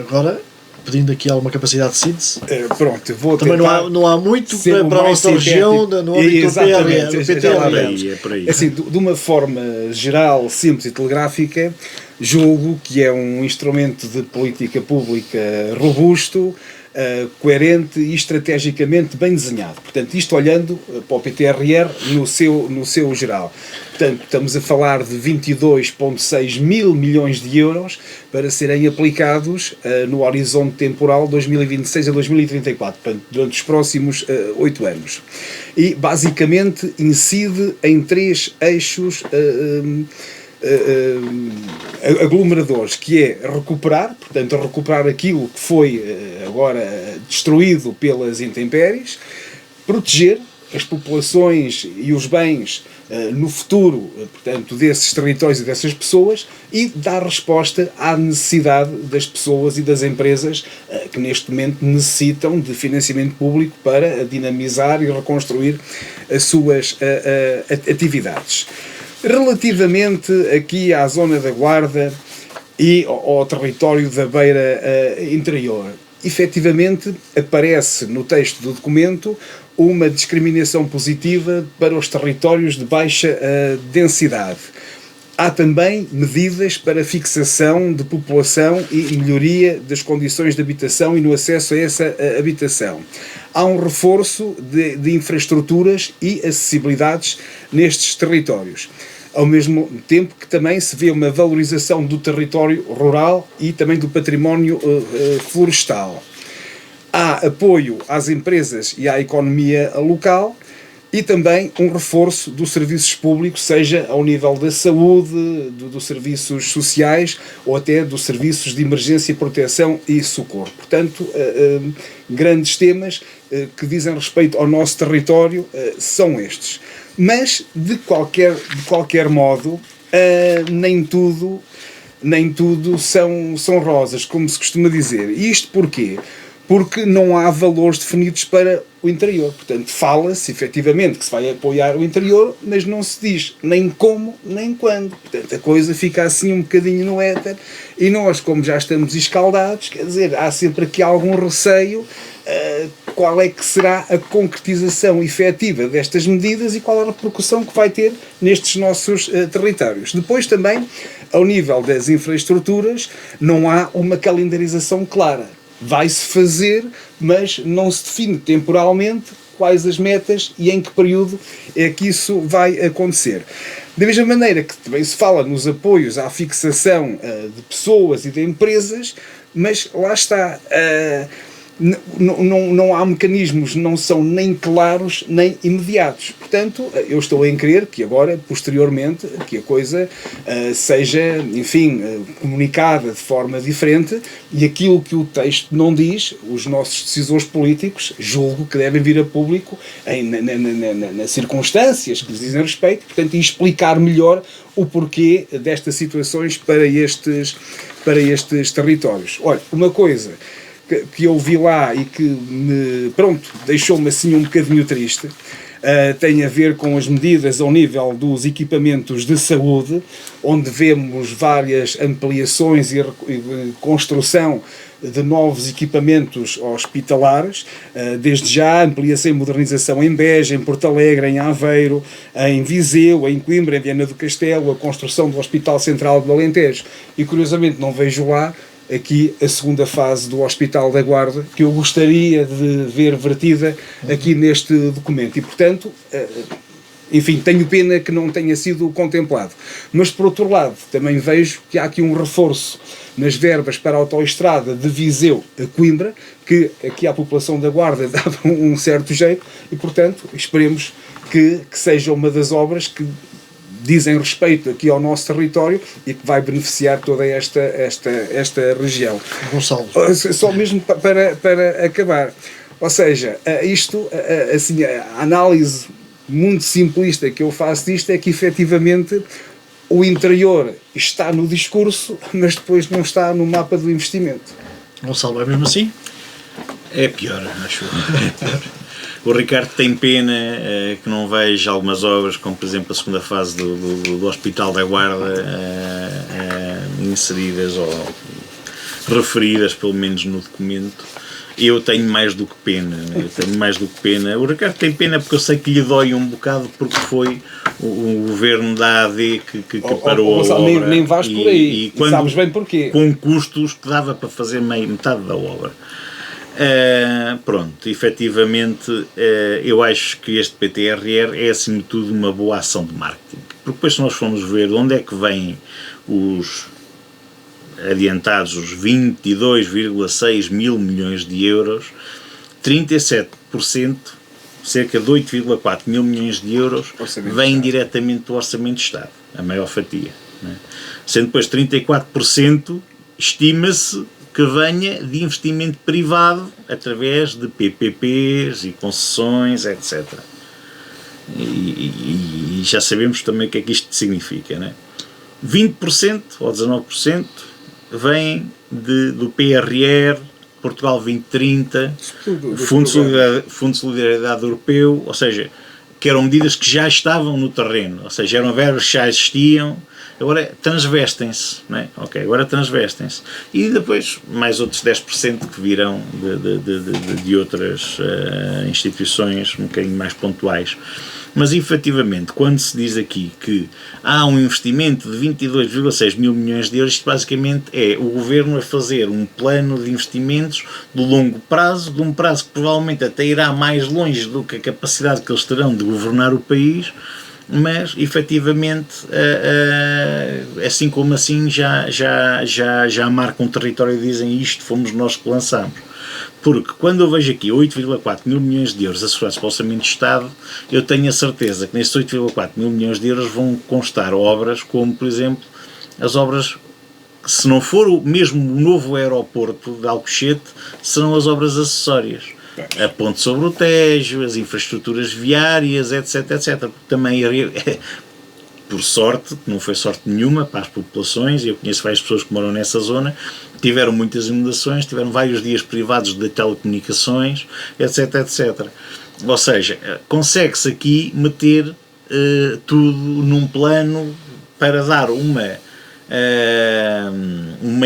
Agora, pedindo aqui alguma capacidade de síntese. Pronto, vou também não há muito para a nossa região no âmbito do PTRR. É por aí. Assim, de uma forma geral, simples e telegráfica, julgo que é um instrumento de política pública robusto, coerente e estrategicamente bem desenhado. Portanto, isto olhando para o PTRR no seu geral. Portanto, estamos a falar de 22,6 mil milhões de euros para serem aplicados no horizonte temporal 2026 a 2034, portanto, durante os próximos 8 anos. E, basicamente, incide em 3 eixos aglomeradores, que é recuperar aquilo que foi agora destruído pelas intempéries, proteger as populações e os bens no futuro, portanto, desses territórios e dessas pessoas, e dar resposta à necessidade das pessoas e das empresas que neste momento necessitam de financiamento público para dinamizar e reconstruir as suas atividades. Relativamente aqui à zona da Guarda e ao território da beira interior, efetivamente aparece no texto do documento uma discriminação positiva para os territórios de baixa densidade. Há também medidas para fixação de população e melhoria das condições de habitação e no acesso a essa habitação. Há um reforço de infraestruturas e acessibilidades nestes territórios. Ao mesmo tempo que também se vê uma valorização do território rural e também do património florestal. Há apoio às empresas e à economia local e também um reforço dos serviços públicos, seja ao nível da saúde, dos serviços sociais ou até dos serviços de emergência, proteção e socorro. Portanto, grandes temas que dizem respeito ao nosso território são estes. Mas, de qualquer modo, nem tudo são rosas, como se costuma dizer. E isto porquê? Porque não há valores definidos para o interior. Portanto, fala-se efetivamente que se vai apoiar o interior, mas não se diz nem como, nem quando. Portanto, a coisa fica assim um bocadinho no éter, e nós, como já estamos escaldados, quer dizer, há sempre aqui algum receio qual é que será a concretização efetiva destas medidas e qual a repercussão que vai ter nestes nossos territórios. Depois também, ao nível das infraestruturas, não há uma calendarização clara. Vai-se fazer, mas não se define temporalmente quais as metas e em que período é que isso vai acontecer. Da mesma maneira que também se fala nos apoios à fixação de pessoas e de empresas, mas lá está, não há mecanismos, não são nem claros nem imediatos. Portanto, eu estou em crer que agora, posteriormente, que a coisa seja, enfim, comunicada de forma diferente, e aquilo que o texto não diz, os nossos decisores políticos, julgo que devem vir a público nas circunstâncias que lhes dizem respeito, portanto, e explicar melhor o porquê destas situações para estes territórios. Olha, uma coisa que eu vi lá e que deixou-me assim um bocadinho triste, tem a ver com as medidas ao nível dos equipamentos de saúde, onde vemos várias ampliações e construção de novos equipamentos hospitalares, desde já ampliação e modernização em Beja, em Porto Alegre, em Aveiro, em Viseu, em Coimbra, em Viana do Castelo, a construção do Hospital Central do Alentejo, e curiosamente não vejo lá aqui a segunda fase do Hospital da Guarda, que eu gostaria de ver vertida aqui neste documento, e portanto, enfim, tenho pena que não tenha sido contemplado. Mas por outro lado, também vejo que há aqui um reforço nas verbas para a autoestrada de Viseu a Coimbra, que aqui à população da Guarda dava um certo jeito, e portanto esperemos que seja uma das obras que dizem respeito aqui ao nosso território e que vai beneficiar toda esta região. Gonçalo. Só mesmo para acabar. Ou seja, isto, assim, a análise muito simplista que eu faço disto é que efetivamente o interior está no discurso, mas depois não está no mapa do investimento. Gonçalo, é mesmo assim? É pior, acho. É pior. O Ricardo tem pena que não veja algumas obras, como por exemplo a segunda fase do Hospital da Guarda, inseridas ou referidas pelo menos no documento. Eu tenho mais do que pena, O Ricardo tem pena porque eu sei que lhe dói um bocado, porque foi o governo da AD que parou a obra. Nem vais por aí, e sabes bem porquê. Com custos que dava para fazer metade da obra. Pronto, efetivamente, eu acho que este PTRR é acima de tudo uma boa ação de marketing, porque depois se nós formos ver de onde é que vêm os adiantados, os 22,6 mil milhões de euros, 37%, cerca de 8,4 mil milhões de euros, vêm diretamente do Orçamento de Estado, a maior fatia, né? Sendo depois 34%, estima-se que venha de investimento privado através de PPPs e concessões, etc. E já sabemos também o que é que isto significa, né? 20% ou 19% vem do PRR, Portugal 2030, Fundo de Solidariedade Europeu, ou seja, que eram medidas que já estavam no terreno, ou seja, eram verbas que já existiam, agora transvestem-se, não é? Ok, agora transvestem-se. E depois mais outros 10% que virão de outras instituições um bocadinho mais pontuais. Mas efetivamente, quando se diz aqui que há um investimento de 22,6 mil milhões de euros, isto basicamente é o governo a fazer um plano de investimentos de longo prazo, de um prazo que provavelmente até irá mais longe do que a capacidade que eles terão de governar o país, mas efetivamente, assim como assim, já marcam um território e dizem isto fomos nós que lançamos. Porque quando eu vejo aqui 8,4 mil milhões de euros assegurados para o Orçamento de Estado, eu tenho a certeza que nesses 8,4 mil milhões de euros vão constar obras como, por exemplo, as obras, se não for mesmo o novo aeroporto de Alcochete, serão as obras acessórias. A ponte sobre o Tejo, as infraestruturas viárias, etc, etc. Porque também, por sorte, que não foi sorte nenhuma para as populações, eu conheço várias pessoas que moram nessa zona, tiveram muitas inundações, tiveram vários dias privados de telecomunicações, etc, etc. Ou seja, consegue-se aqui meter tudo num plano para dar uma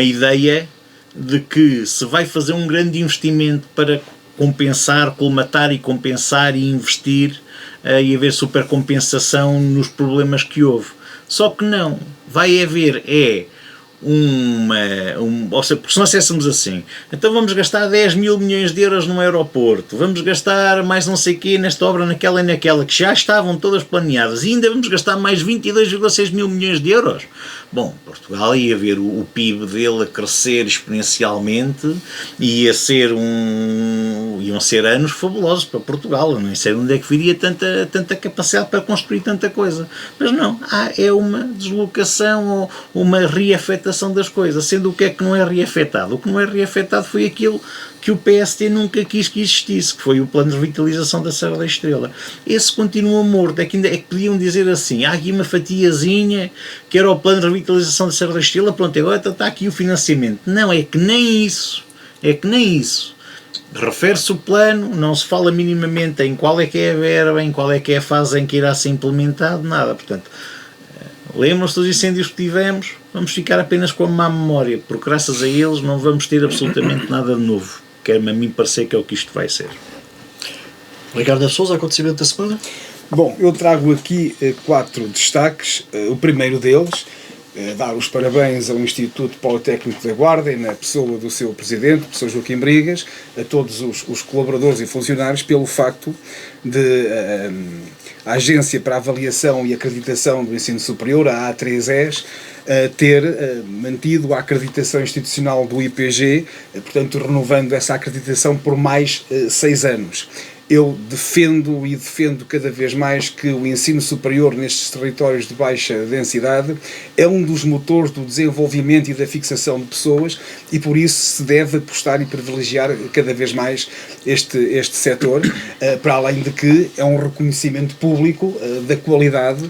ideia de que se vai fazer um grande investimento para compensar, colmatar e compensar e investir e haver supercompensação nos problemas que houve. Só que não, vai haver ou seja, porque se nós dissessemos assim, então vamos gastar 10 mil milhões de euros num aeroporto, vamos gastar mais não sei o quê nesta obra, naquela e naquela, que já estavam todas planeadas, e ainda vamos gastar mais 22,6 mil milhões de euros. Bom, Portugal ia ver o PIB dele a crescer exponencialmente e iam ser anos fabulosos para Portugal. Eu nem sei onde é que viria tanta capacidade para construir tanta coisa. Mas não, é uma deslocação ou uma reafetação das coisas, sendo o que é que não é reafetado. O que não é reafetado foi aquilo que o PST nunca quis que existisse, que foi o plano de revitalização da Serra da Estrela. Esse continua morto, é que podiam dizer assim, há aqui uma fatiazinha que era o plano de revitalização da Serra da Estrela, pronto, agora está aqui o financiamento. Não, é que nem isso. Refere-se o plano, não se fala minimamente em qual é que é a verba, em qual é que é a fase em que irá ser implementado, nada. Portanto, lembram-se dos incêndios que tivemos, vamos ficar apenas com a má memória, porque graças a eles não vamos ter absolutamente nada de novo. Quer-me a mim parecer que é o que isto vai ser. Ricardo Neves Sousa, acontecimento da semana? Bom, eu trago aqui 4 destaques. O primeiro deles, dar os parabéns ao Instituto Politécnico da Guarda e na pessoa do seu presidente, o professor Joaquim Brigas, a todos os colaboradores e funcionários pelo facto de a Agência para a Avaliação e Acreditação do Ensino Superior, a A3ES, ter mantido a acreditação institucional do IPG, portanto renovando essa acreditação por mais 6 anos. Eu defendo cada vez mais que o ensino superior nestes territórios de baixa densidade é um dos motores do desenvolvimento e da fixação de pessoas e por isso se deve apostar e privilegiar cada vez mais este setor, para além de que é um reconhecimento público da qualidade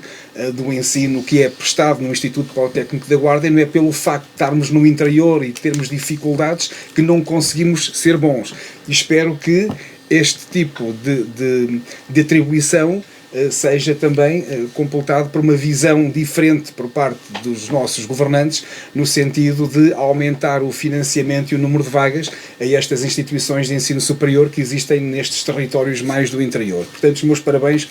do ensino que é prestado no Instituto Politécnico da Guarda, e não é pelo facto de estarmos no interior e de termos dificuldades que não conseguimos ser bons. E espero que este tipo de atribuição seja também completado por uma visão diferente por parte dos nossos governantes, no sentido de aumentar o financiamento e o número de vagas a estas instituições de ensino superior que existem nestes territórios mais do interior. Portanto, os meus parabéns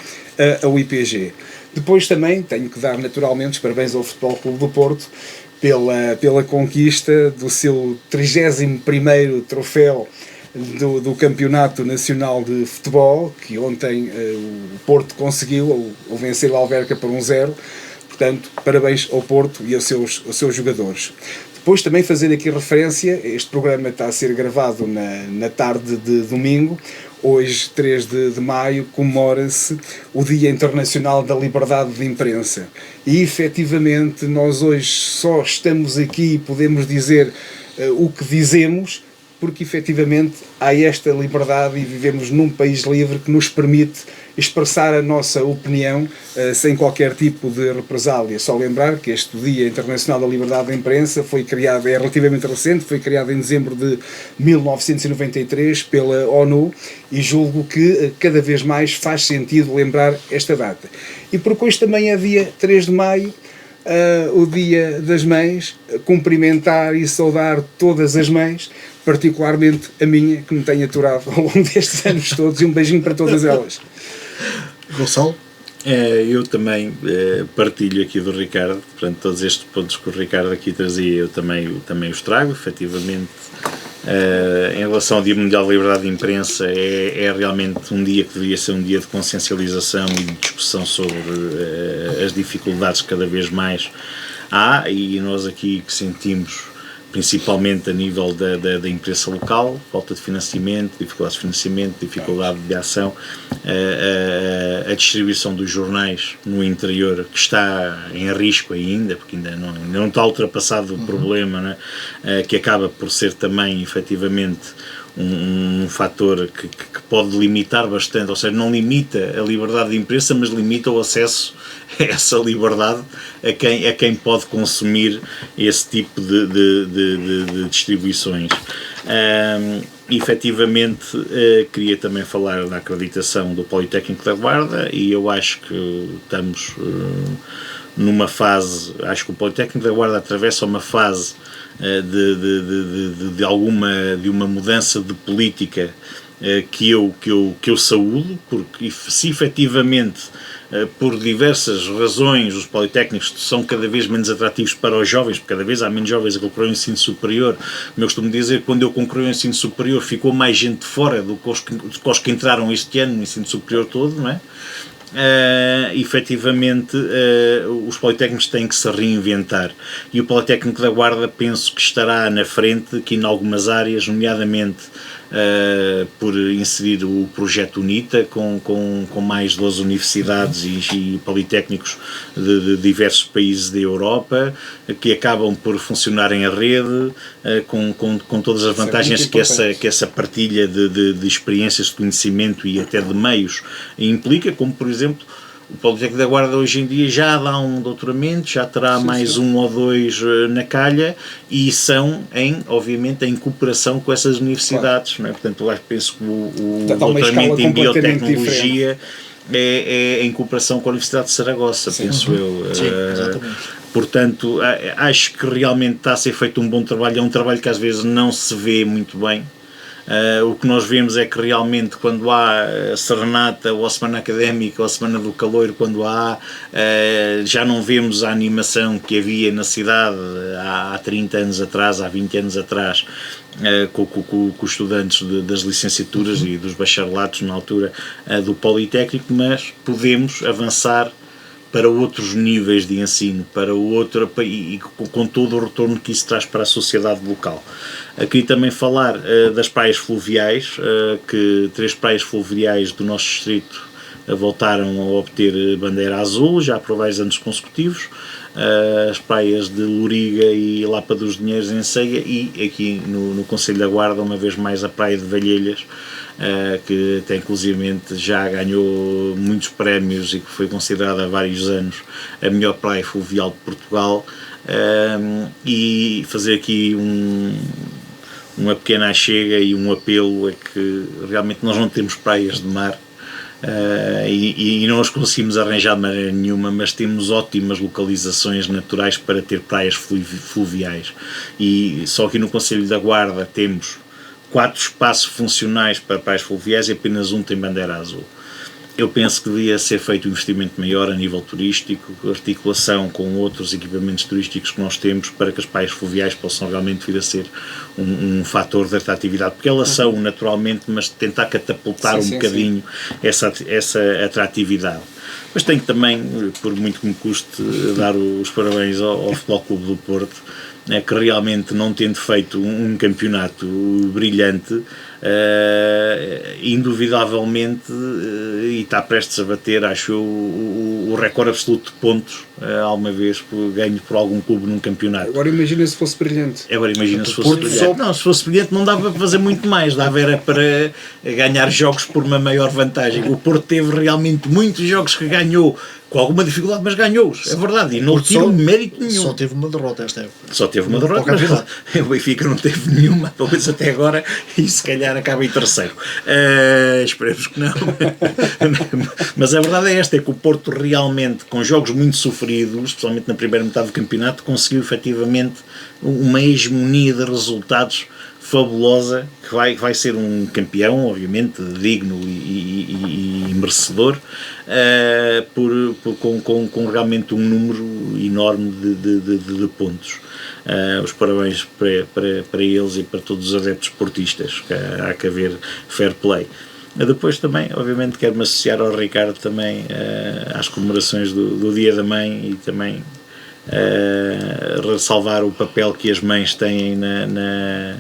ao IPG. Depois também tenho que dar naturalmente os parabéns ao Futebol Clube do Porto pela conquista do seu 31º troféu do Campeonato Nacional de Futebol, que ontem o Porto conseguiu ao vencer o Alverca por 1-0. Portanto, parabéns ao Porto e aos seus jogadores. Depois também fazer aqui referência, este programa está a ser gravado na tarde de domingo. Hoje, 3 de maio, comemora-se o Dia Internacional da Liberdade de Imprensa. E, efetivamente, nós hoje só estamos aqui e podemos dizer o que dizemos porque, efetivamente, há esta liberdade e vivemos num país livre que nos permite expressar a nossa opinião sem qualquer tipo de represália. Só lembrar que este Dia Internacional da Liberdade da Imprensa foi criado, é relativamente recente, foi criado em dezembro de 1993 pela ONU e julgo que cada vez mais faz sentido lembrar esta data. E porque hoje também é dia 3 de maio, o Dia das Mães, cumprimentar e saudar todas as mães, particularmente a minha, que me tem aturado ao longo destes anos todos, e um beijinho para todas elas. Gonçalo? Eu também partilho aqui do Ricardo, portanto todos estes pontos que o Ricardo aqui trazia eu também os trago, efetivamente. Em relação ao Dia Mundial da Liberdade de Imprensa, é realmente um dia que deveria ser um dia de consciencialização e de discussão sobre as dificuldades que cada vez mais há, e nós aqui que sentimos, principalmente a nível da imprensa local, falta de financiamento, dificuldades de financiamento, dificuldade de ação, a distribuição dos jornais no interior, que está em risco ainda, porque ainda não está ultrapassado o problema, né? Que acaba por ser também, efetivamente, um fator que pode limitar bastante, ou seja, não limita a liberdade de imprensa, mas limita o acesso a essa liberdade a quem pode consumir esse tipo de distribuições. Efetivamente, queria também falar da acreditação do Politécnico da Guarda, e eu acho que estamos numa fase, acho que o Politécnico da Guarda atravessa uma fase de uma mudança de política que eu saúdo, porque se efetivamente por diversas razões, os politécnicos são cada vez menos atrativos para os jovens, porque cada vez há menos jovens a concorrer ao ensino superior. Como eu costumo dizer, quando eu concorri ao ensino superior ficou mais gente de fora do que os que entraram este ano no ensino superior todo, não é? Efetivamente, os politécnicos têm que se reinventar, e o Politécnico da Guarda penso que estará na frente aqui em algumas áreas, nomeadamente por inserir o projeto UNITA com mais 12 universidades e politécnicos de diversos países da Europa, que acabam por funcionar em rede, com todas as vantagens que essa partilha de experiências, de conhecimento e até de meios implica, como por exemplo o Politécnico da Guarda hoje em dia já dá um doutoramento, já terá mais um ou dois na calha, e são obviamente em cooperação com essas universidades, não é? Portanto, eu penso que o doutoramento em biotecnologia é em cooperação com a Universidade de Saragossa, penso eu. Sim, exatamente. Portanto, acho que realmente está a ser feito um bom trabalho, é um trabalho que às vezes não se vê muito bem. O que nós vemos é que realmente quando há a serenata ou a semana académica ou a semana do caloiro, quando há, já não vemos a animação que havia na cidade há 30 anos atrás, há 20 anos atrás, com os estudantes das licenciaturas e dos bacharelatos na altura do Politécnico, mas podemos avançar para outros níveis de ensino, e com todo o retorno que isso traz para a sociedade local. Queria também falar das praias fluviais, que 3 praias fluviais do nosso distrito voltaram a obter bandeira azul, já por vários anos consecutivos, as praias de Loriga e Lapa dos Dinheiros em Ceia, e aqui no Concelho da Guarda, uma vez mais, a praia de Valhelhas, que até inclusivamente já ganhou muitos prémios e que foi considerada há vários anos a melhor praia fluvial de Portugal, e fazer aqui uma pequena achega e um apelo a que realmente nós não temos praias de mar, e não as conseguimos arranjar de maneira nenhuma, mas temos ótimas localizações naturais para ter praias fluviais, e só aqui no Concelho da Guarda temos 4 espaços funcionais para praias fluviais e apenas um tem bandeira azul. Eu penso que devia ser feito um investimento maior a nível turístico, articulação com outros equipamentos turísticos que nós temos, para que as praias fluviais possam realmente vir a ser um fator de atratividade, porque elas são naturalmente, mas tentar catapultar um bocadinho essa atratividade. Mas tenho também, por muito que me custe, dar os parabéns ao Futebol Clube do Porto, que realmente, não tendo feito um campeonato brilhante, indubitavelmente, e está prestes a bater, acho eu, o recorde absoluto de pontos alguma vez ganho por algum clube num campeonato. Agora imagina se fosse brilhante. Agora imagina se fosse brilhante. Não, se fosse brilhante não dava para fazer muito mais, dava era para ganhar jogos por uma maior vantagem. O Porto teve realmente muitos jogos que ganhou com alguma dificuldade, mas ganhou-os, é verdade, e não tiro mérito nenhum. Só teve uma derrota esta época. Só teve uma derrota, mas o Benfica não teve nenhuma, pelo menos até agora, e se calhar acaba em terceiro. Esperemos que não. Mas a verdade é esta, é que o Porto realmente, com jogos muito sofridos, especialmente na primeira metade do campeonato, conseguiu efetivamente uma hegemonia de resultados fabulosa, que vai ser um campeão, obviamente, digno e merecedor, com realmente um número enorme de pontos. Os parabéns para eles e para todos os adeptos esportistas, que há que haver fair play. Depois também, obviamente, quero-me associar ao Ricardo também às comemorações do Dia da Mãe, e também ressalvar o papel que as mães têm na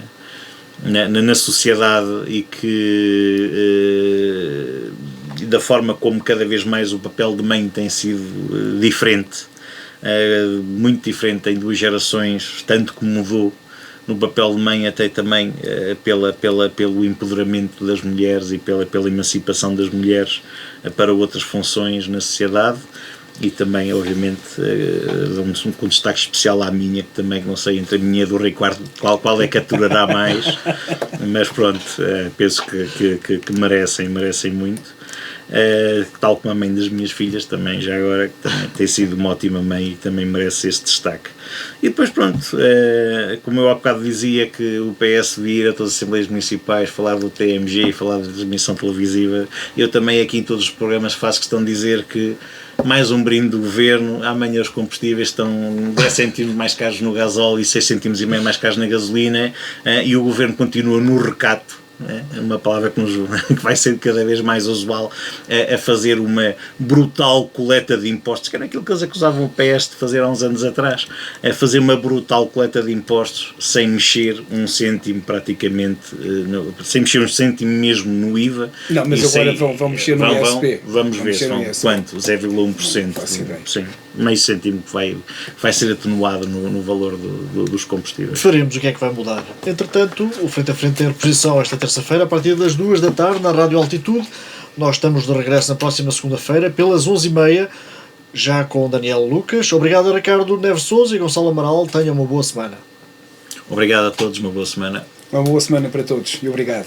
sociedade, e que da forma como cada vez mais o papel de mãe tem sido diferente, muito diferente em 2 gerações, tanto que mudou no papel de mãe, até também pelo empoderamento das mulheres e pela emancipação das mulheres para outras funções na sociedade. E também, obviamente, com destaque especial à minha, que também, não sei, entre a minha e a do Ricardo, qual é que aturará mais, mas pronto, penso que merecem muito. tal como a mãe das minhas filhas também, já agora, que também tem sido uma ótima mãe e também merece este destaque. E depois pronto, como eu há bocado dizia que o PS vir a todas as Assembleias Municipais falar do TMG e falar da transmissão televisiva, eu também aqui em todos os programas faço questão de dizer que mais um brinde do Governo, amanhã os combustíveis estão 10 cêntimos mais caros no gasóleo e 6 cêntimos e meio mais caros na gasolina, e o Governo continua no recato, uma palavra que vai ser cada vez mais usual, a fazer uma brutal coleta de impostos, que era aquilo que eles acusavam o PS de fazer há uns anos atrás, a fazer uma brutal coleta de impostos sem mexer um cêntimo praticamente, sem mexer um cêntimo mesmo no IVA. Não, mas agora vão mexer no ISP. Vamos ver se vão, quanto? 0,1%. Sim, meio cêntimo que vai ser atenuado no valor dos combustíveis. Faremos o que é que vai mudar. Entretanto, o Frente a Frente tem reposição esta terça-feira a partir das 2 da tarde na Rádio Altitude. Nós estamos de regresso na próxima segunda-feira pelas 11h30, já com Daniel Lucas. Obrigado a Ricardo Neves Sousa e Gonçalo Amaral. Tenham uma boa semana. Obrigado a todos, uma boa semana. Uma boa semana para todos e obrigado.